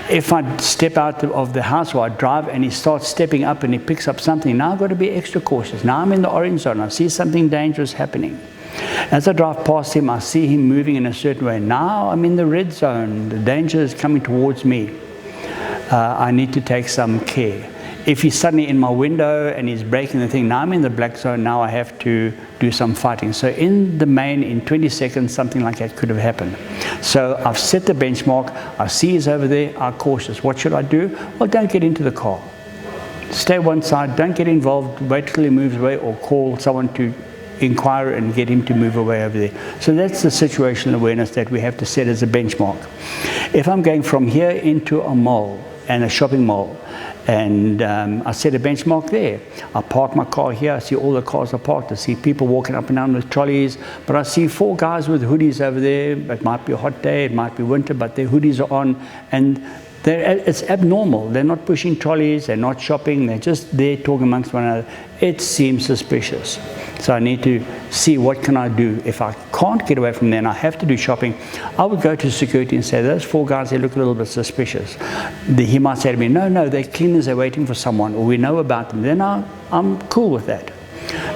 If I step out of the house or I drive and he starts stepping up and he picks up something, now I've got to be extra cautious. Now I'm in the orange zone, I see something dangerous happening. As I drive past him, I see him moving in a certain way. Now I'm in the red zone, the danger is coming towards me. I need to take some care. If he's suddenly in my window and he's breaking the thing, now I'm in the black zone, now I have to do some fighting. So in the main, in 20 seconds, something like that could have happened. So I've set the benchmark, I see he's over there, I'm cautious. What should I do? Well, don't get into the car. Stay one side, don't get involved, wait till he moves away, or call someone to inquire and get him to move away over there. So that's the situational awareness that we have to set as a benchmark. If I'm going from here into a mall and a shopping mall, and I set a benchmark there. I park my car here, I see all the cars are parked, I see people walking up and down with trolleys, but I see 4 guys with hoodies over there. It might be a hot day, it might be winter, but their hoodies are on, and it's abnormal. They're not pushing trolleys, they're not shopping, they're just there talking amongst one another. It seems suspicious. So I need to see, what can I do? If I can't get away from there and I have to do shopping, I would go to security and say, those 4 guys, they look a little bit suspicious. He might say to me, no, they're cleaners, they're waiting for someone, or we know about them. Then I'm cool with that.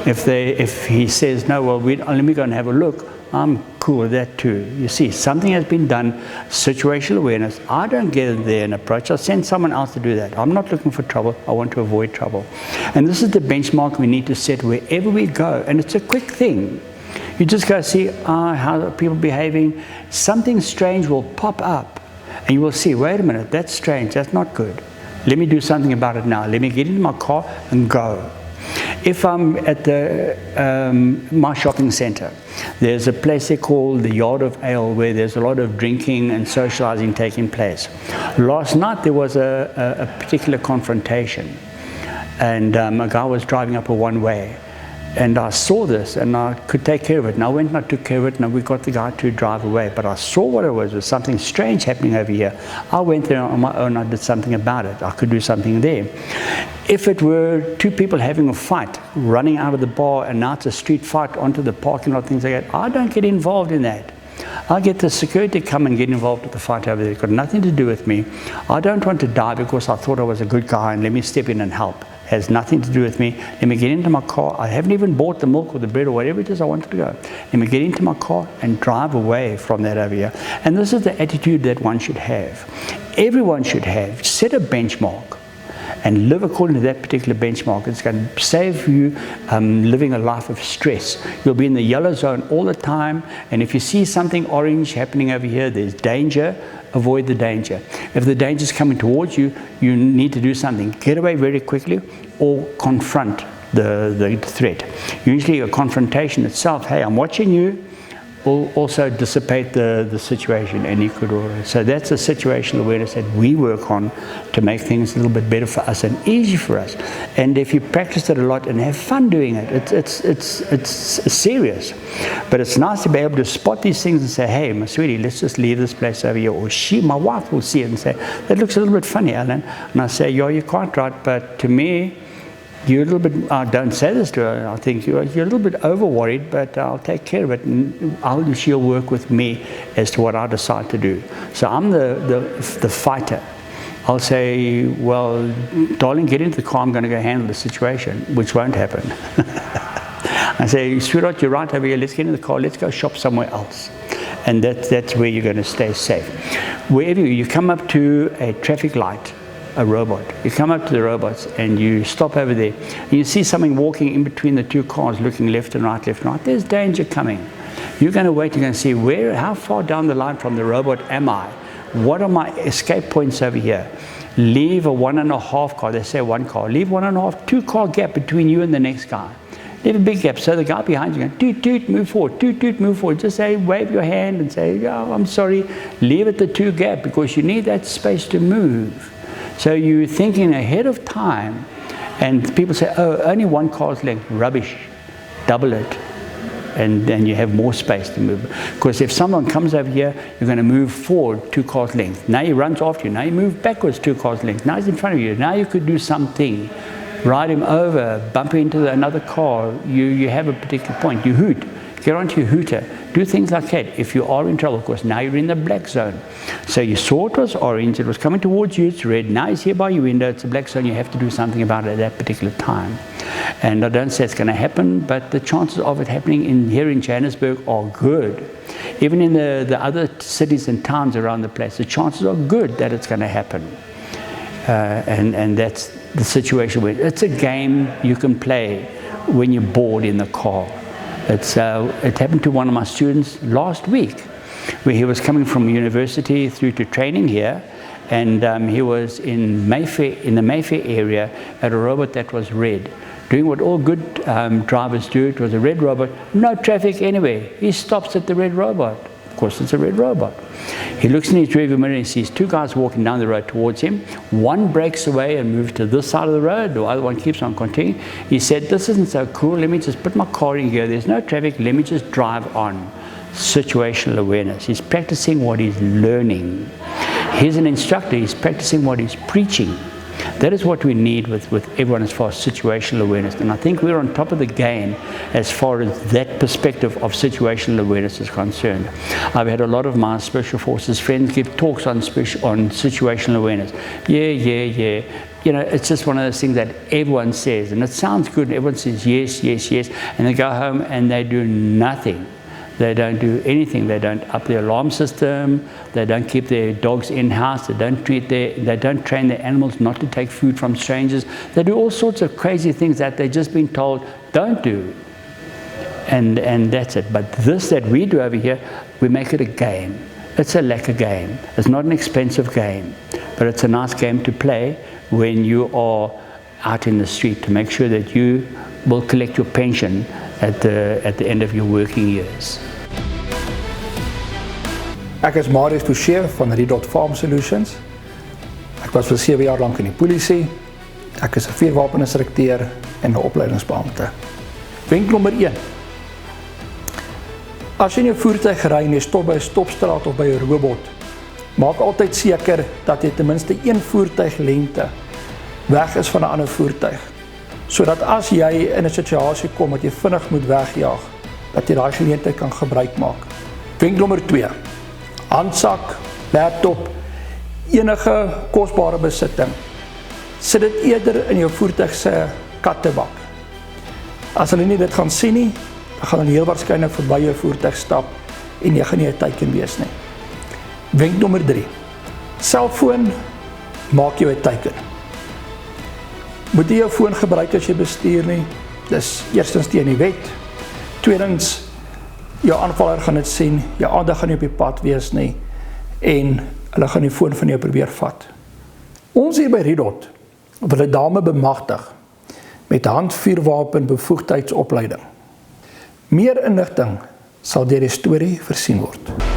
If he says, no, well, let me go and have a look, I'm cool with that too. You see, something has been done, situational awareness. I don't get in there and approach. I send someone else to do that. I'm not looking for trouble. I want to avoid trouble. And this is the benchmark we need to set wherever we go. And it's a quick thing. You just go see how are people behaving. Something strange will pop up. And you will see, wait a minute, that's strange. That's not good. Let me do something about it now. Let me get into my car and go. If I'm at my shopping center, there's a place they call the Yard of Ale, where there's a lot of drinking and socializing taking place. Last night there was a particular confrontation, and a guy was driving up a one-way, and I saw this and I could take care of it. And I went and I took care of it, and we got the guy to drive away. But I saw what it was something strange happening over here. I went there on my own, I did something about it. I could do something there. If it were 2 people having a fight, running out of the bar, and now it's a street fight onto the parking lot, things like that, I don't get involved in that. I get the security to come and get involved with the fight over there. It's got nothing to do with me. I don't want to die because I thought I was a good guy and let me step in and help. Has nothing to do with me. Let me get into my car. I haven't even bought the milk or the bread or whatever it is I wanted to go. Let me get into my car and drive away from that over here. And this is the attitude that one should have. Everyone should have. Set a benchmark and live according to that particular benchmark. It's going to save you living a life of stress. You'll be in the yellow zone all the time, and if you see something orange happening over here, there's danger, avoid the danger. If the danger is coming towards you, you need to do something. Get away very quickly or confront the threat. Usually a confrontation itself, hey, I'm watching you, also dissipate the situation in Ecuador. So that's a situational awareness that we work on to make things a little bit better for us and easy for us. And if you practice it a lot and have fun doing it, it's serious. But it's nice to be able to spot these things and say, hey, my sweetie, let's just leave this place over here. Or my wife will see it and say, that looks a little bit funny, Alan. And I say, yeah, you're quite right, but to me, you're a little bit, I don't say this to her, I think you're a little bit over worried, but I'll take care of it, and she'll work with me as to what I decide to do. So I'm the fighter. I'll say, well, darling, get into the car, I'm going to go handle the situation, which won't happen. I say, sweetheart, you're right over here, let's get in the car, let's go shop somewhere else. And that's where you're going to stay safe. Wherever you come up to a traffic light, a robot. You come up to the robots and you stop over there. And you see something walking in between the two cars, looking left and right, left and right. There's danger coming. You're going to wait. You're going to see how far down the line from the robot am I? What are my escape points over here? Leave a 1.5 car. They say 1 car. Leave 1.5, 2 car gap between you and the next guy. Leave a big gap. So the guy behind you going, toot, toot, move forward, toot, toot, move forward. Just say, wave your hand and say, oh, I'm sorry. Leave it the 2 gap because you need that space to move. So you're thinking ahead of time, and people say, oh, only 1 car's length. Rubbish. Double it. And then you have more space to move. Because if someone comes over here, you're going to move forward 2 cars length. Now he runs after you. Now you move backwards 2 cars length. Now he's in front of you. Now you could do something. Ride him over, bump into another car. You have a particular point. You hoot. Get onto your hooter. Do things like that. If you are in trouble, of course, now you're in the black zone. So you saw it was orange, it was coming towards you, it's red. Now it's here by your window, it's a black zone. You have to do something about it at that particular time. And I don't say it's going to happen, but the chances of it happening here in Johannesburg are good. Even in the other cities and towns around the place, the chances are good that it's going to happen. And that's the situation where it's a game you can play when you're bored in the car. It happened to one of my students last week, where he was coming from university through to training here, and he was in the Mayfair area at a robot that was red, doing what all good drivers do. It was a red robot, no traffic anywhere. He stops at the red robot. Of course, it's a red robot. He looks in his rearview mirror and sees 2 guys walking down the road towards him. One breaks away and moves to this side of the road. The other one keeps on continuing. He said, this isn't so cool. Let me just put my car in here. There's no traffic. Let me just drive on. Situational awareness. He's practicing what he's learning. He's an instructor. He's practicing what he's preaching. That is what we need with everyone as far as situational awareness. And I think we're on top of the game as far as that perspective of situational awareness is concerned. I've had a lot of my Special Forces friends give talks on situational awareness. Yeah. You know, it's just one of those things that everyone says. And it sounds good. And everyone says yes, yes, yes. And they go home and they do nothing. They don't do anything. They don't up their alarm system. They don't keep their dogs in-house. They don't train their animals not to take food from strangers. They do all sorts of crazy things that they've just been told, don't do. And that's it. But this that we do over here, we make it a game. It's a lekker game. It's not an expensive game. But it's a nice game to play when you are out in the street, to make sure that you will collect your pension at the end of your working years. Ek is Marius Boucher van Farm Solutions. Ek was vir 7 jaar lank in die polisie. Ek is 'n vuurwapeninstrukteur en 'n opleidingsbeampte. Wenk nommer 1. As jy in jou voertuig ry en jy stop by 'n stopstraat of by 'n robot, maak altyd seker dat jy ten minste 1 voertuiglengte weg is van 'n ander voertuig, sodat as jy in 'n situasie kom dat jy vinnig moet wegjaag, dat jy daai geleentheid kan gebruik maak. Wenk nommer 2. Handsak, laptop, enige kosbare besitting. Sit dit eerder in jou voertuig se kattebak. As hulle nie dit gaan sien nie, dan gaan hulle heel waarskynlik verby jou voertuig stap en jy gaan nie 'n teiken wees nie. Wenk nommer 3. Selfoon, maak jou 'n teiken. Moet jy jou foon gebruik as jy bestuur nie. Dis eerstens teen die wet. Tweedens, jou aanvaller gaan dit sien, jou aandag gaan nie op die pad wees nie en hulle gaan die foon van jou probeer vat. Ons hier by Ridot wil 'n dame bemagtig met handvuurwapen bevoegdheidsopleiding. Meer inligting sal deur die storie versien word.